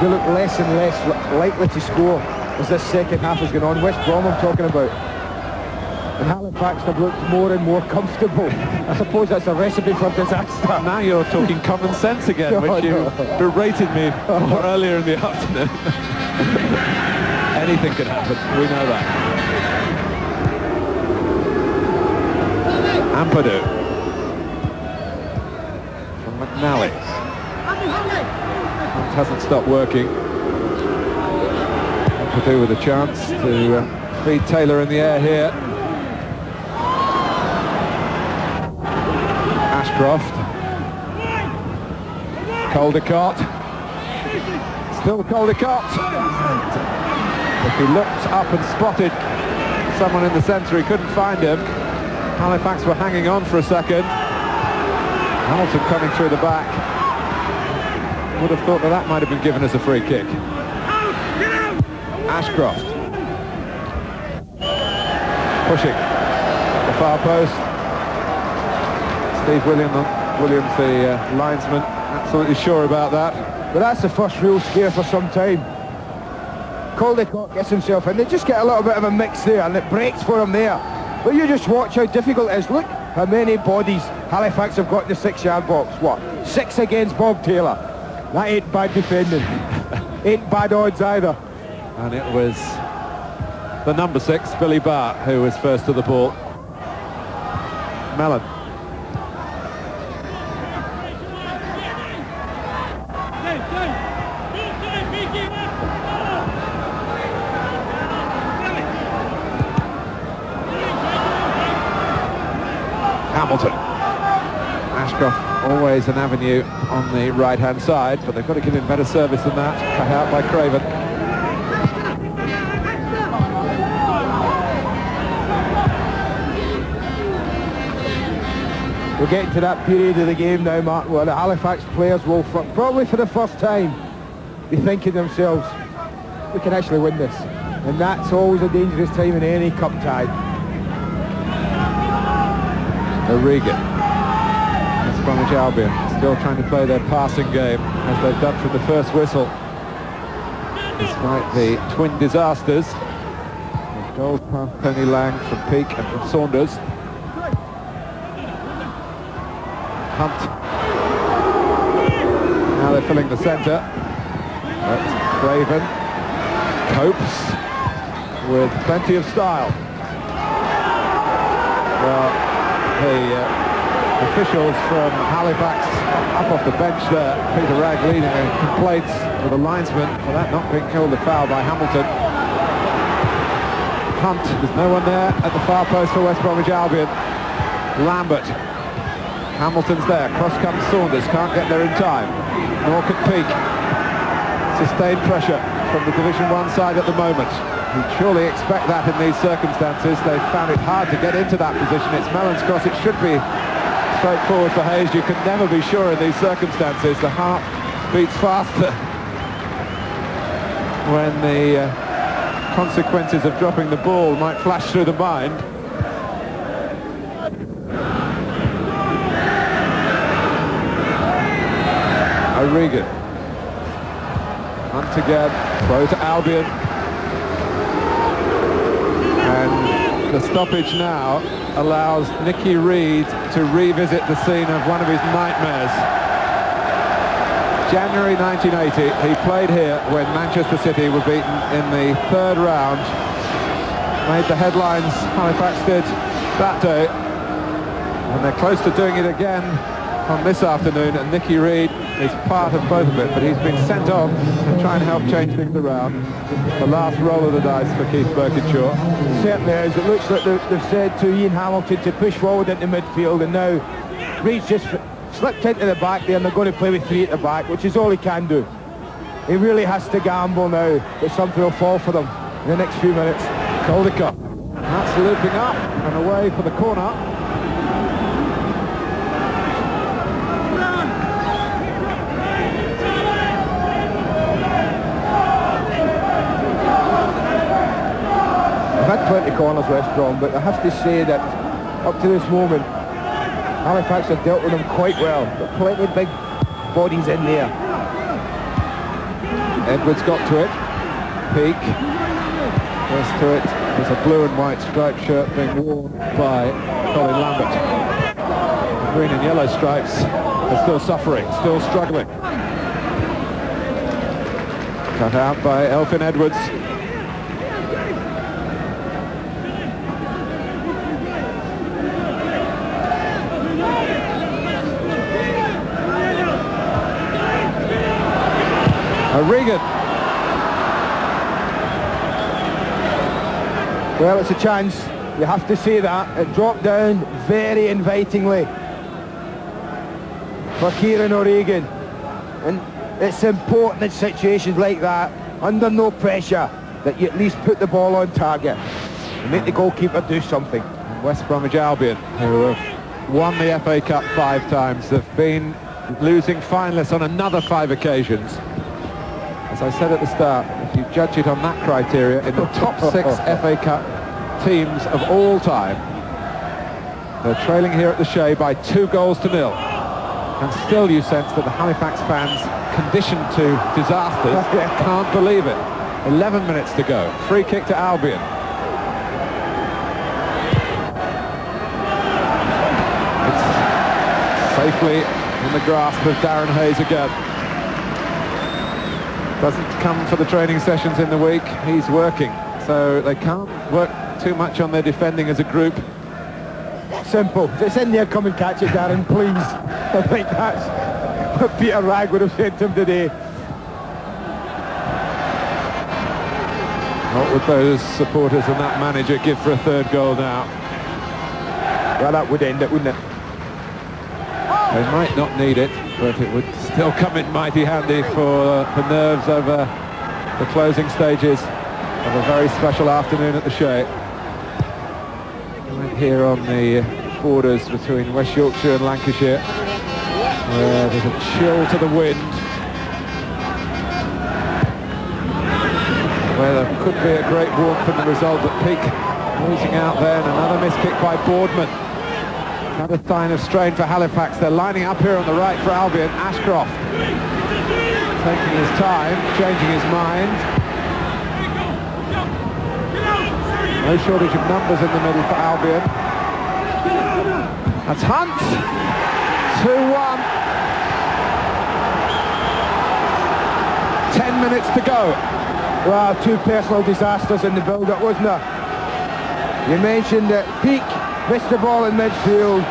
they look less and less likely to score as this second half has gone on. West Brom I'm talking about. And Halifax have looked more and more comfortable. I suppose that's a recipe for disaster. Now you're talking common sense again, which you berated me for earlier in the afternoon. anything can happen. We know that. Ampadu from McNally. It hasn't stopped working. Ampadu with a chance to feed Taylor in the air here. Ashcroft. Caldecott. Still Caldecott. If he looked up and spotted someone in the centre, he couldn't find him. Halifax were hanging on for a second. Hamilton coming through the back. Would have thought that that might have been given as a free kick. Ashcroft. Pushing at the far post. Steve Williams, the linesman, absolutely sure about that. But that's the first real scare for some time. Caldecott gets himself in. They just get a little bit of a mix there, and it breaks for him there. But you just watch how difficult it is. Look how many bodies Halifax have got in the 6-yard box. What? 6 against Bob Taylor. That ain't bad defending. Ain't bad odds either. And it was the number 6, Billy Barr, who was first to the ball. Mellon. Hamilton. Ashcroft, always an avenue on the right-hand side, but they've got to give him better service than that. Cut out by Craven. We're getting to that period of the game now, Mark, where the Halifax players will, probably for the first time, be thinking to themselves, we can actually win this. And that's always a dangerous time in any cup tie. O'Regan. West Bromwich Albion still trying to play their passing game as they've done from the first whistle. Despite the twin disasters. Goals past Tony Lang from Peake and from Saunders. Hunt. Now they're filling the centre. That's Craven. Copes with plenty of style. Well, the officials from Halifax up off the bench there. Peter Ragg leading the complaints with the linesman for that not being called a foul by Hamilton. Hunt, there's no one there at the far post for West Bromwich Albion. Lambert. Hamilton's there. Cross comes Saunders. Can't get there in time. Nor can Peake. Sustained pressure from the Division 1 side at the moment. You'd surely expect that in these circumstances. They've found it hard to get into that position. It's Mellon's cross. It should be straightforward for Hayes. You can never be sure in these circumstances. The heart beats faster when the consequences of dropping the ball might flash through the mind. O'Regan. Hunt again. Throw to Albion. And the stoppage now allows Nicky Reid to revisit the scene of one of his nightmares. January 1980, he played here when Manchester City were beaten in the 3rd round. Made the headlines, Halifax did that day. And they're close to doing it again on this afternoon, and Nicky Reid is part of both of it, but he's been sent off to try and help change things around. The last roll of the dice for Keith Birkinshaw. Certainly is. It looks like they've said to Ian Hamilton to push forward into midfield, and now Reid's just slipped into the back there, and they're going to play with 3 at the back, which is all he can do. He really has to gamble now that something will fall for them in the next few minutes. Caldecott. That's looping up and away for the corner. Had plenty of corners, West Brom, but I have to say that up to this moment Halifax have dealt with them quite well. Got plenty of big bodies in there. Edwards got to it. Peake first to it. There's a blue and white striped shirt being worn by Colin Lambert. The green and yellow stripes are still suffering, still struggling. Cut out by Elfyn Edwards. Regan. Well, it's a chance. You have to say that. It dropped down very invitingly for Kieran O'Regan. And it's important in situations like that, under no pressure, that you at least put the ball on target and make the goalkeeper do something. West Bromwich Albion, who have won the FA Cup 5 times, have been losing finalists on another 5 occasions. As I said at the start, if you judge it on that criteria, in the top 6 FA Cup teams of all time, they're trailing here at the Shea by 2-0. And still you sense that the Halifax fans, conditioned to disasters, can't believe it. 11 minutes to go. Free kick to Albion. It's safely in the grasp of Darren Hayes again. Doesn't come for the training sessions in the week. He's working, so they can't work too much on their defending as a group. Simple. If it's in there, come and catch it, Darren, please. I think that's what Peter Wragg would have said to him today. What would those supporters and that manager give for a 3rd goal now? Well, that would end it, wouldn't it? They might not need it, but it would still come in mighty handy for the nerves over the closing stages of a very special afternoon at the Shea. Right here on the borders between West Yorkshire and Lancashire, where there's a chill to the wind, where there could be a great warmth in the result, but Peak losing out there, and another missed kick by Boardman. Another sign of strain for Halifax. They're lining up here on the right for Albion. Ashcroft taking his time, changing his mind. No shortage of numbers in the middle for Albion. That's Hunt. 2-1. 10 minutes to go. Well, 2 personal disasters in the build-up, wasn't there? You mentioned that Peak missed the ball in midfield.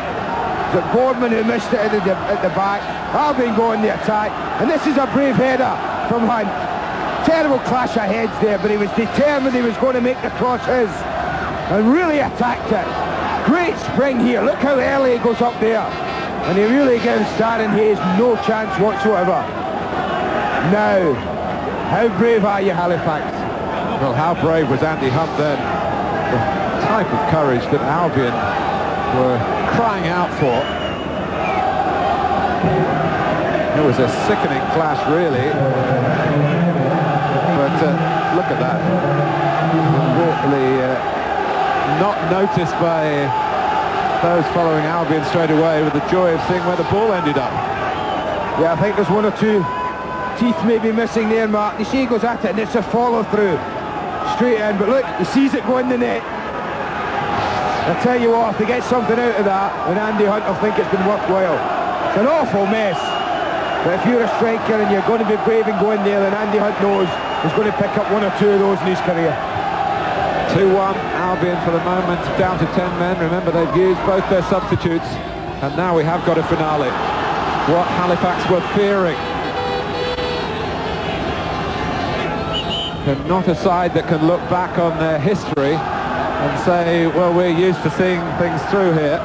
The Boardman who missed it at the back. Albion going the attack. And this is a brave header from Hunt. Terrible clash of heads there, but he was determined he was going to make the cross his. And really attacked it. Great spring here. Look how early he goes up there. And he really gives Darren Hayes no chance whatsoever. Now, how brave are you, Halifax? Well, how brave was Andy Hunt then? The type of courage that Albion were crying out for. It was a sickening clash, really. But look at that. Not noticed by those following Albion straight away, with the joy of seeing where the ball ended up. Yeah, I think there's 1 or 2 teeth maybe missing there, Mark. You see he goes at it and it's a follow-through. Straight in, but look, he sees it go in the net. I tell you what, if they get something out of that, then Andy Hunt will think it's been worthwhile. It's an awful mess. But if you're a striker and you're going to be brave and go in there, then Andy Hunt knows he's going to pick up 1 or 2 of those in his career. 2-1, Albion for the moment, down to 10 men. Remember, they've used both their substitutes, and now we have got a finale. What Halifax were fearing. They're not a side that can look back on their history and say, well, we're used to seeing things through here.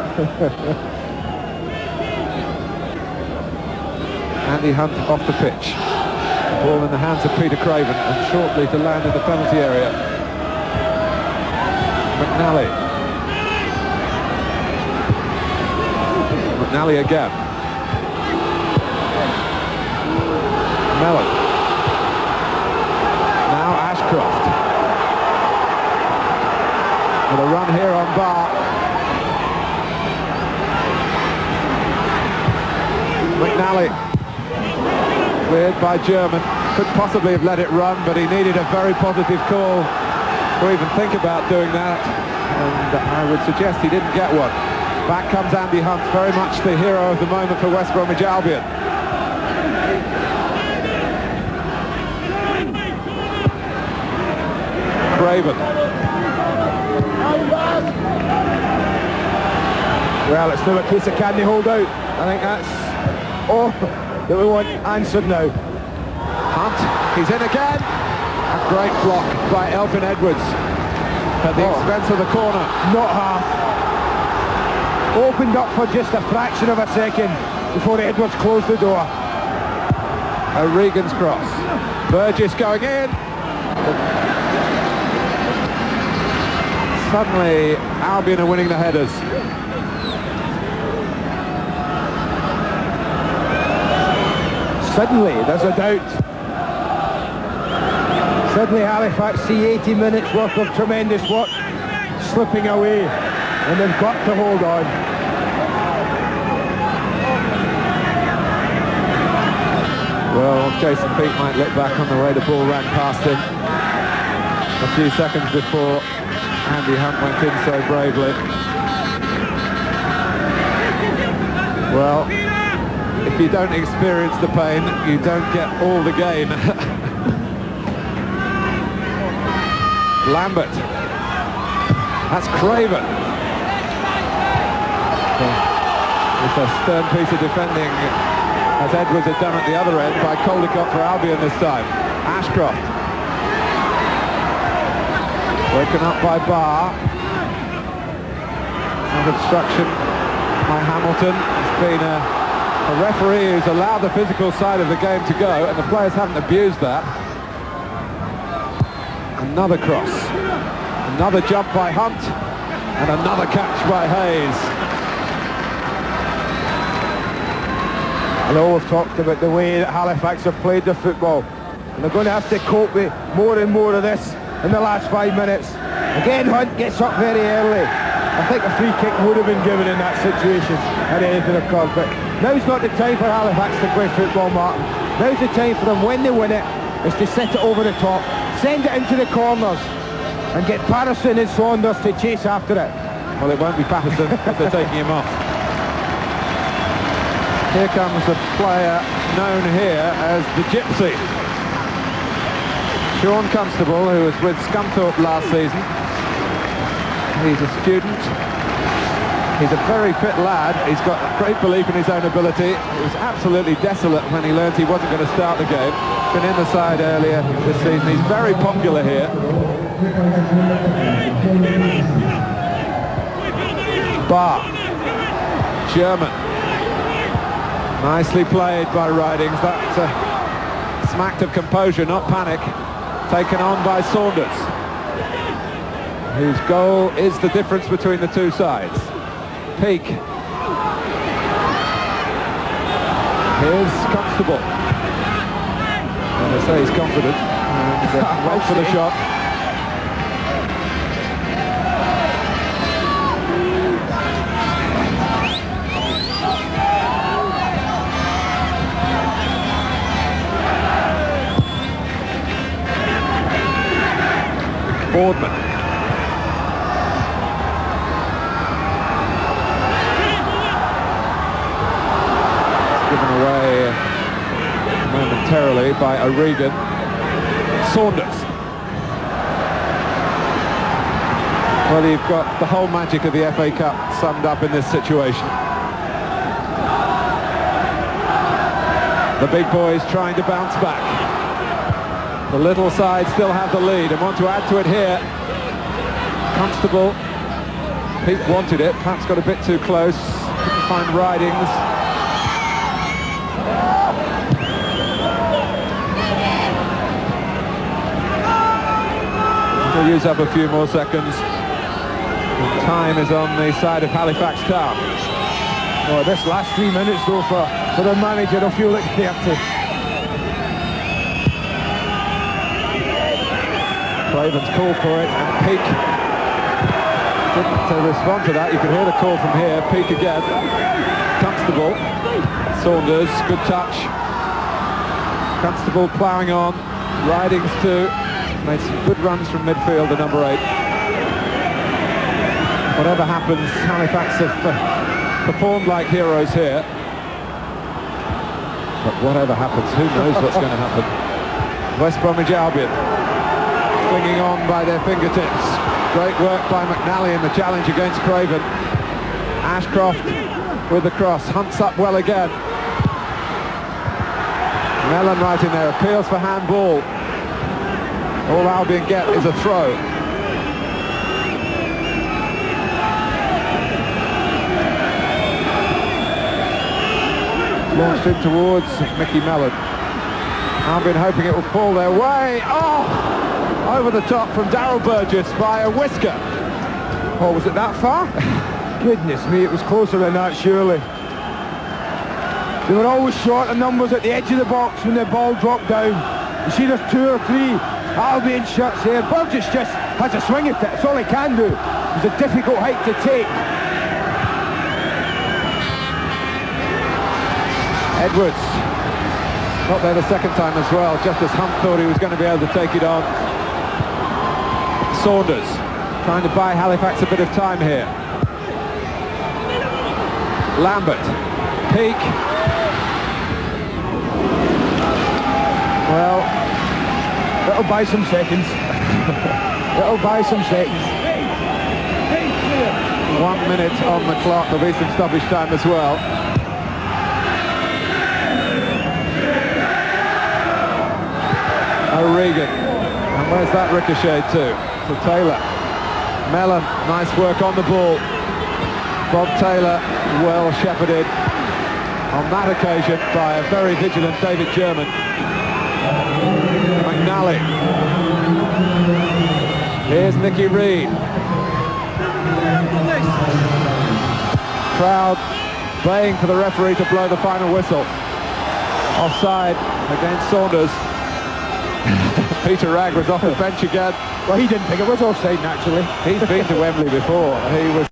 Andy Hunt off the pitch. The ball in the hands of Peter Craven, and shortly to land in the penalty area. McNally. McNally again. Mellon. Now Ashcroft. With a run here on Bar. McNally. Cleared by German. Could possibly have let it run, but he needed a very positive call to even think about doing that, and I would suggest he didn't get one. Back comes Andy Hunt, very much the hero of the moment for West Bromwich Albion. Craven. Well, it's now a case of can they hold out. I think that's all that we want answered now. Hunt He's in again. A great block by Elfyn Edwards at the expense of the corner. Not half. Opened up for just a fraction of a second before Edwards closed the door. O'Regan's cross. Burgess going in. Suddenly, Albion are winning the headers. Suddenly, there's a doubt. Suddenly Halifax see 80 minutes worth of tremendous work slipping away, and they've got to hold on. Well, Jason Peake might look back on the way the ball ran past him a few seconds before Andy Hunt went in so bravely. Well, if you don't experience the pain, you don't get all the gain. Lambert. That's Craven. It's a stern piece of defending, as Edwards had done at the other end, by Caldicott for Albion this time. Ashcroft. Broken up by Barr. An obstruction by Hamilton. It's been a referee who's allowed the physical side of the game to go, and the players haven't abused that. Another cross. Another jump by Hunt. And another catch by Hayes. I know we've talked about the way that Halifax have played their football, and they're going to have to cope with more and more of this in the last 5 minutes. Again, Hunt gets up very early. I think a free kick would have been given in that situation had anything occurred, but now's not the time for Halifax to play football, Martin. Now's the time for them, when they win it, is to set it over the top, send it into the corners, and get Patterson and Saunders to chase after it. Well, it won't be Patterson if they're taking him off. Here comes the player known here as the Gypsy. Sean Constable, who was with Scunthorpe last season. He's a student. He's a very fit lad. He's got great belief in his own ability. He was absolutely desolate when he learned he wasn't going to start the game. Been in the side earlier this season. He's very popular here. Barr. German. Nicely played by Ridings. That smacked of composure, not panic. Taken on by Saunders, whose goal is the difference between the two sides. Peake. Here's Constable. And they say he's confident. And went for the shot. Boardman. Given away momentarily by O'Regan. Saunders. Well, you've got the whole magic of the FA Cup summed up in this situation. The big boys trying to bounce back. The little side still have the lead and want to add to it here. Constable. Peake wanted it, perhaps got a bit too close. Couldn't find Ridings. We'll use up a few more seconds. And time is on the side of Halifax Town. Oh, this last 3 minutes though for the manager, I feel like they have to. Craven's called for it, and Peake didn't respond to that. You can hear the call from here. Peake again. Constable. Saunders, good touch. Constable ploughing on. Ridings too. Made some good runs from midfield, the number 8. Whatever happens, Halifax have performed like heroes here. But whatever happens, who knows what's going to happen. West Bromwich Albion. Clinging on by their fingertips. Great work by McNally in the challenge against Craven. Ashcroft with the cross. Hunt's up well again. Mellon right in there, appeals for handball. All Albion get is a throw. Launched in towards Mickey Mellon. Albion hoping it will fall their way. Oh! Over the top from Darryl Burgess by a whisker. Oh, was it that far? Goodness me, it was closer than that, surely. They were always short of numbers at the edge of the box when the ball dropped down. You see there's 2 or 3 Albion shots here. Burgess just has a swing at it. That's all he can do. It's a difficult height to take. Edwards. Not there the second time as well, just as Hunt thought he was going to be able to take it on. Saunders trying to buy Halifax a bit of time here. Lambert. Peak. Well, it'll buy some seconds. It'll buy some seconds. 1 minute on the clock. There'll be some stoppage time as well. O'Regan. And where's that ricochet to Taylor. Mellon, nice work on the ball. Bob Taylor, well shepherded on that occasion by a very vigilant David German. McNally. Here's Nicky Reed. Crowd baying for the referee to blow the final whistle. Offside against Saunders. Peter Ragg was off the bench again. Well, he didn't think it was offside, naturally. He's been to Wembley before. He was...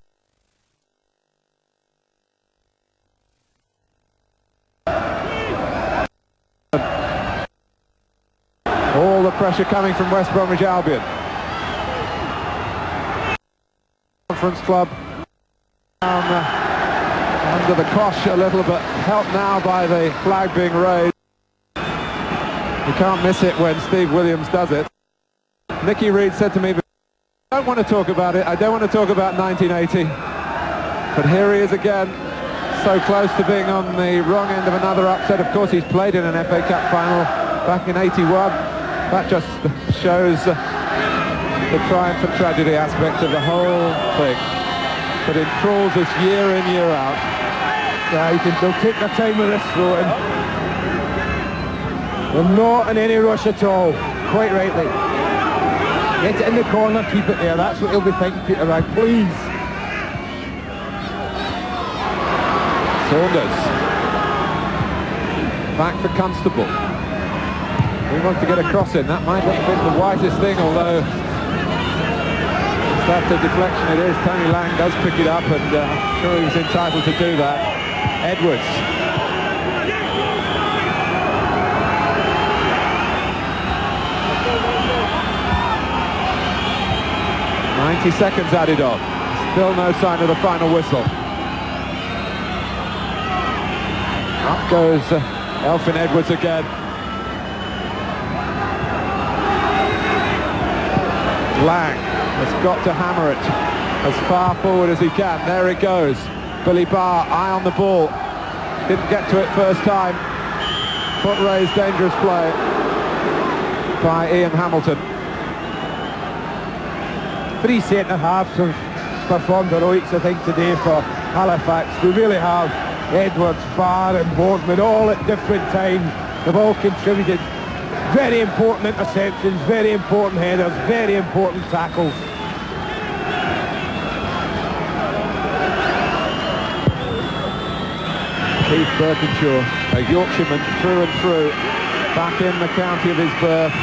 All the pressure coming from West Bromwich Albion. Conference Club down under the cosh a little, but helped now by the flag being raised. You can't miss it when Steve Williams does it. Nicky Reed said to me, I don't want to talk about it, I don't want to talk about 1980. But here he is again, so close to being on the wrong end of another upset. Of course, he's played in an FA Cup final back in 81. That just shows the triumph and tragedy aspect of the whole thing. But it enthralls us year in, year out. Yeah, they'll take their time with this throw-in. They're not in any rush at all, quite rightly. Get it in the corner, keep it there. That's what he'll be thinking, Peter Ragg, please. Saunders. Back for Constable. He wants to get a cross in. That might not have been the wisest thing, although that's a deflection it is. Tony Lang does pick it up, and I'm sure he was entitled to do that. Edwards. 90 seconds added on. Still no sign of the final whistle. Up goes Elfyn Edwards again. Lang has got to hammer it as far forward as he can. There it goes. Billy Barr, eye on the ball. Didn't get to it first time. Foot raised, dangerous play by Ian Hamilton. 3 centre-halves have performed heroics, I think, today for Halifax. We really have. Edwards, Barr and Boardman, all at different times. They've all contributed. Very important interceptions, very important headers, very important tackles. Keith Birkinshaw, a Yorkshireman through and through, back in the county of his birth.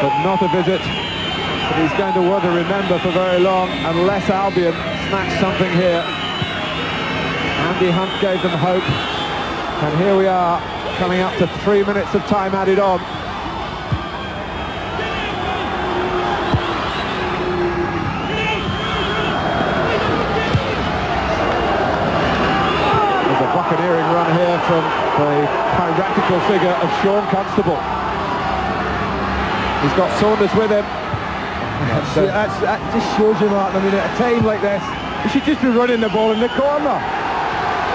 But not a visit that he's going to want to remember for very long unless Albion snatch something here. Andy Hunt gave them hope, and here we are, coming up to 3 minutes of time added on. There's a buccaneering run here from the piratical figure of Sean Constable. He's got Saunders with him. That just shows you, Martin. I mean, at a time like this, you should just be running the ball in the corner.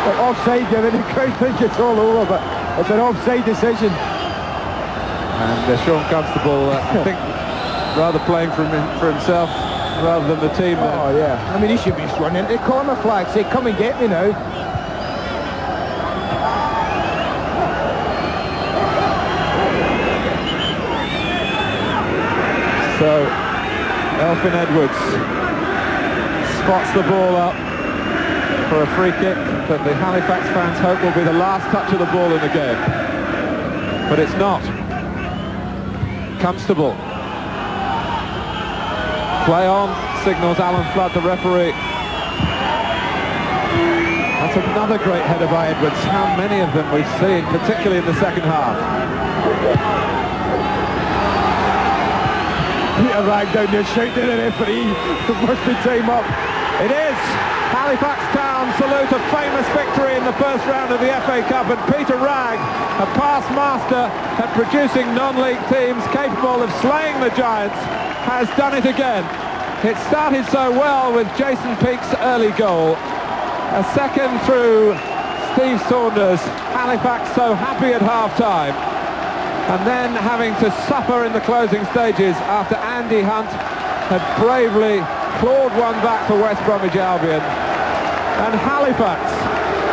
Like offside, given the crowd think it's all over, but It's an offside decision. And Sean Constable, I think, rather playing for himself rather than the team. Oh, yeah. I mean, he should be running into the corner flag, say, come and get me now. So, Elfyn Edwards spots the ball up for a free kick that the Halifax fans hope will be the last touch of the ball in the game. But it's not. Constable. Play on, signals Alan Flood, the referee. That's another great header by Edwards. How many of them we've seen, particularly in the second half. Peter Ragg down there shouting at the referee. It must be time up. It is! Halifax Town salute a famous victory in the first round of the FA Cup, and Peter Ragg, a past master at producing non-league teams capable of slaying the Giants, has done it again. It started so well with Jason Peake's early goal. A second through Steve Saunders. Halifax so happy at half-time. And then having to suffer in the closing stages after Andy Hunt had bravely clawed one back for West Bromwich Albion. And Halifax,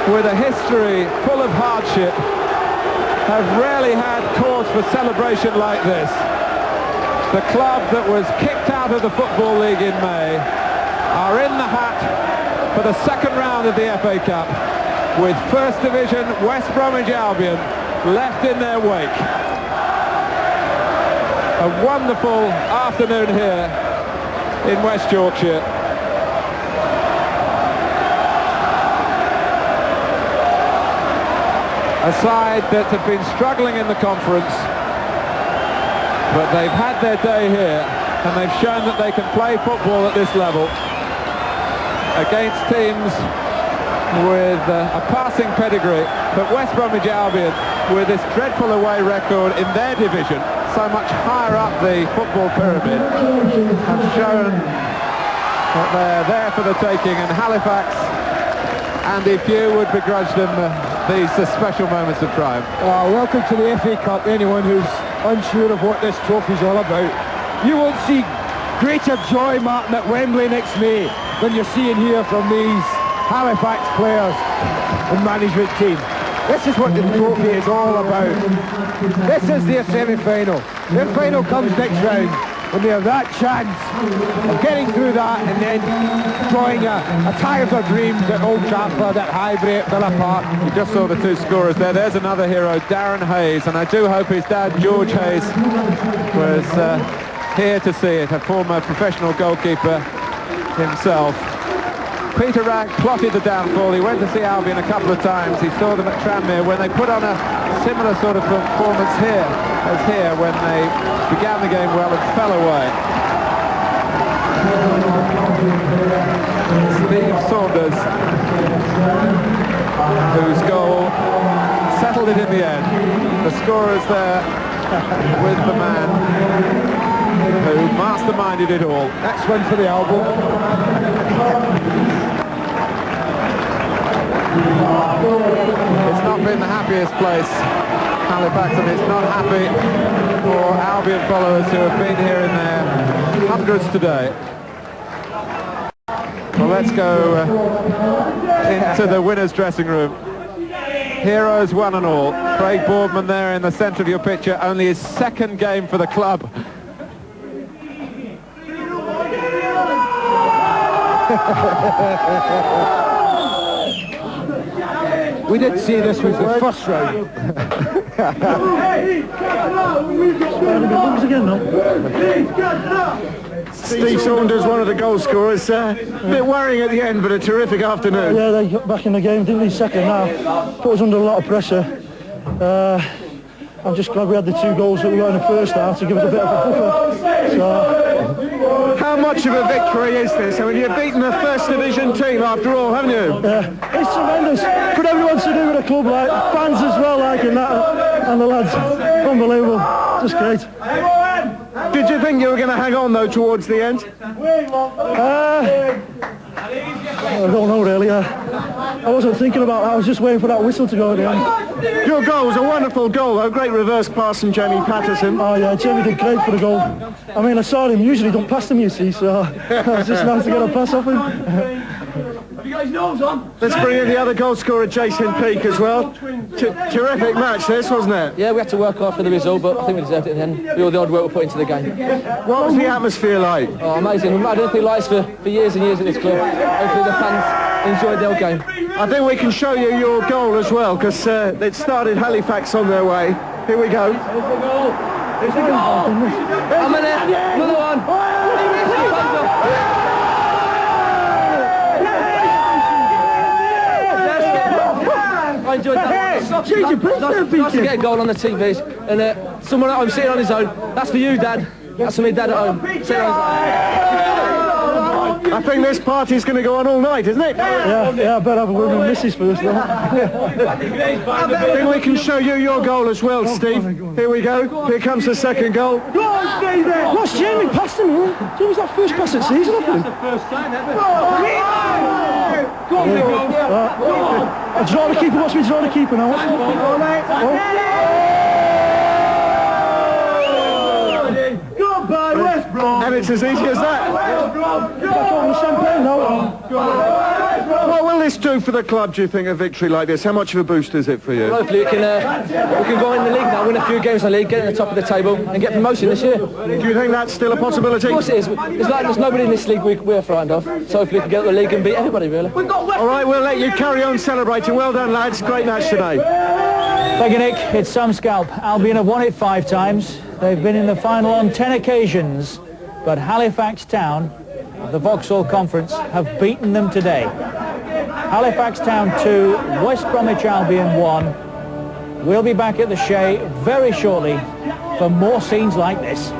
with a history full of hardship, have rarely had cause for celebration like this. The club that was kicked out of the Football League in May are in the hat for the second round of the FA Cup, with First Division West Bromwich Albion left in their wake. A wonderful afternoon here in West Yorkshire. A side that have been struggling in the conference, but they've had their day here, and they've shown that they can play football at this level against teams with a passing pedigree. But West Bromwich Albion, with this dreadful away record in their division, so much higher up the football pyramid, have shown that they're there for the taking, and Halifax, Andy, few would begrudge them these special moments of triumph. Welcome to the FA Cup, anyone who's unsure of what this trophy's all about. You won't see greater joy, Martin, at Wembley next May than you're seeing here from these Halifax players and management team. This is what the trophy is all about. This is their semi-final. Their final comes next round, when they have that chance of getting through that and then drawing a tie of their dreams at Old Trafford, at Highbury, at Villa Park. You just saw the two scorers there. There's another hero, Darren Hayes, and I do hope his dad, George Hayes, was here to see it, a former professional goalkeeper himself. Peter Ragg plotted the downfall. He went to see Albion a couple of times. He saw them at Tranmere when they put on a similar sort of performance here as here when they began the game well and fell away. Steve Saunders, whose goal settled it in the end. The scorer's there with the man who masterminded it all. Next one for the Albion. It's not been the happiest place, Halifax, and it's not happy for Albion followers who have been here in their hundreds today. Well, let's go into the winners' dressing room. Heroes one and all. Craig Boardman there in the centre of your picture, only his second game for the club. We did see this was the first round. Steve Saunders, one of the goal scorers. A bit worrying at the end, but a terrific afternoon. Yeah, they got back in the game, didn't they, second half. Put us under a lot of pressure. I'm just glad we had the two goals that we got in the first half to give us a bit of a buffer. So, how much of a victory is this? I mean, you've beaten a First Division team after all, haven't you? yeah, it's tremendous for everyone to do with a club, like fans as well, like, and that, and the lads. Unbelievable, just great. Did you think you were going to hang on, though, towards the end? I don't know, really. I wasn't thinking about that. I was just waiting for that whistle to go at the end. Your goal was a wonderful goal, though. Great reverse pass from Jamie Patterson. Oh, yeah, Jamie did great for the goal. I mean, I saw him. Usually don't pass him, you see, so it was just nice to get a pass off him. Have you guys nose on? Let's bring in the other goal scorer, Jason Peake, as well. Terrific match, this, wasn't it? Yeah, we had to work hard for the result, but I think we deserved it in the end. All the hard work we put into the game. What was the atmosphere like? Oh, amazing. We've had anything like this for years and years at this club. Hopefully the fans enjoyed their game. I think we can show you your goal as well, because it started Halifax on their way. Here we go. Here's the goal. Here's the goal. I'm in it. Another one. I enjoyed that. Nice to get a goal on the TVs, and someone at home sitting on his own. That's for you, Dad. That's for me, Dad at home. Sitting on his own. I think this party's going to go on all night, isn't it? Yeah, I better have a word with Mrs. first. I think we can show you your goal as well, Steve. Here we go. Here comes the second goal. Go on, Steve! What's Jamie passed him, huh? Jamie's that first pass at season, I think. That's the first time ever. Go on, Big Go. I'll draw the keeper. Watch me draw the keeper now. Goodbye, West Brom. And it's as easy as that. West Brom. Back on the champagne now. What will this do for the club, do you think, a victory like this? How much of a boost is it for you? Hopefully we can go in the league now, win a few games in the league, get in the top of the table, and get promotion this year. Do you think that's still a possibility? Of course it is. There's nobody in this league we're frightened of. So hopefully we can get the league and beat everybody, really. All right, we'll let you carry on celebrating. Well done, lads. Great match today. Thank you, Nick. It's some scalp. Albion have won it 5 times. They've been in the final on 10 occasions, but Halifax Town, the Vauxhall Conference, have beaten them today. Halifax Town 2, West Bromwich Albion 1. We'll be back at the Shea very shortly for more scenes like this.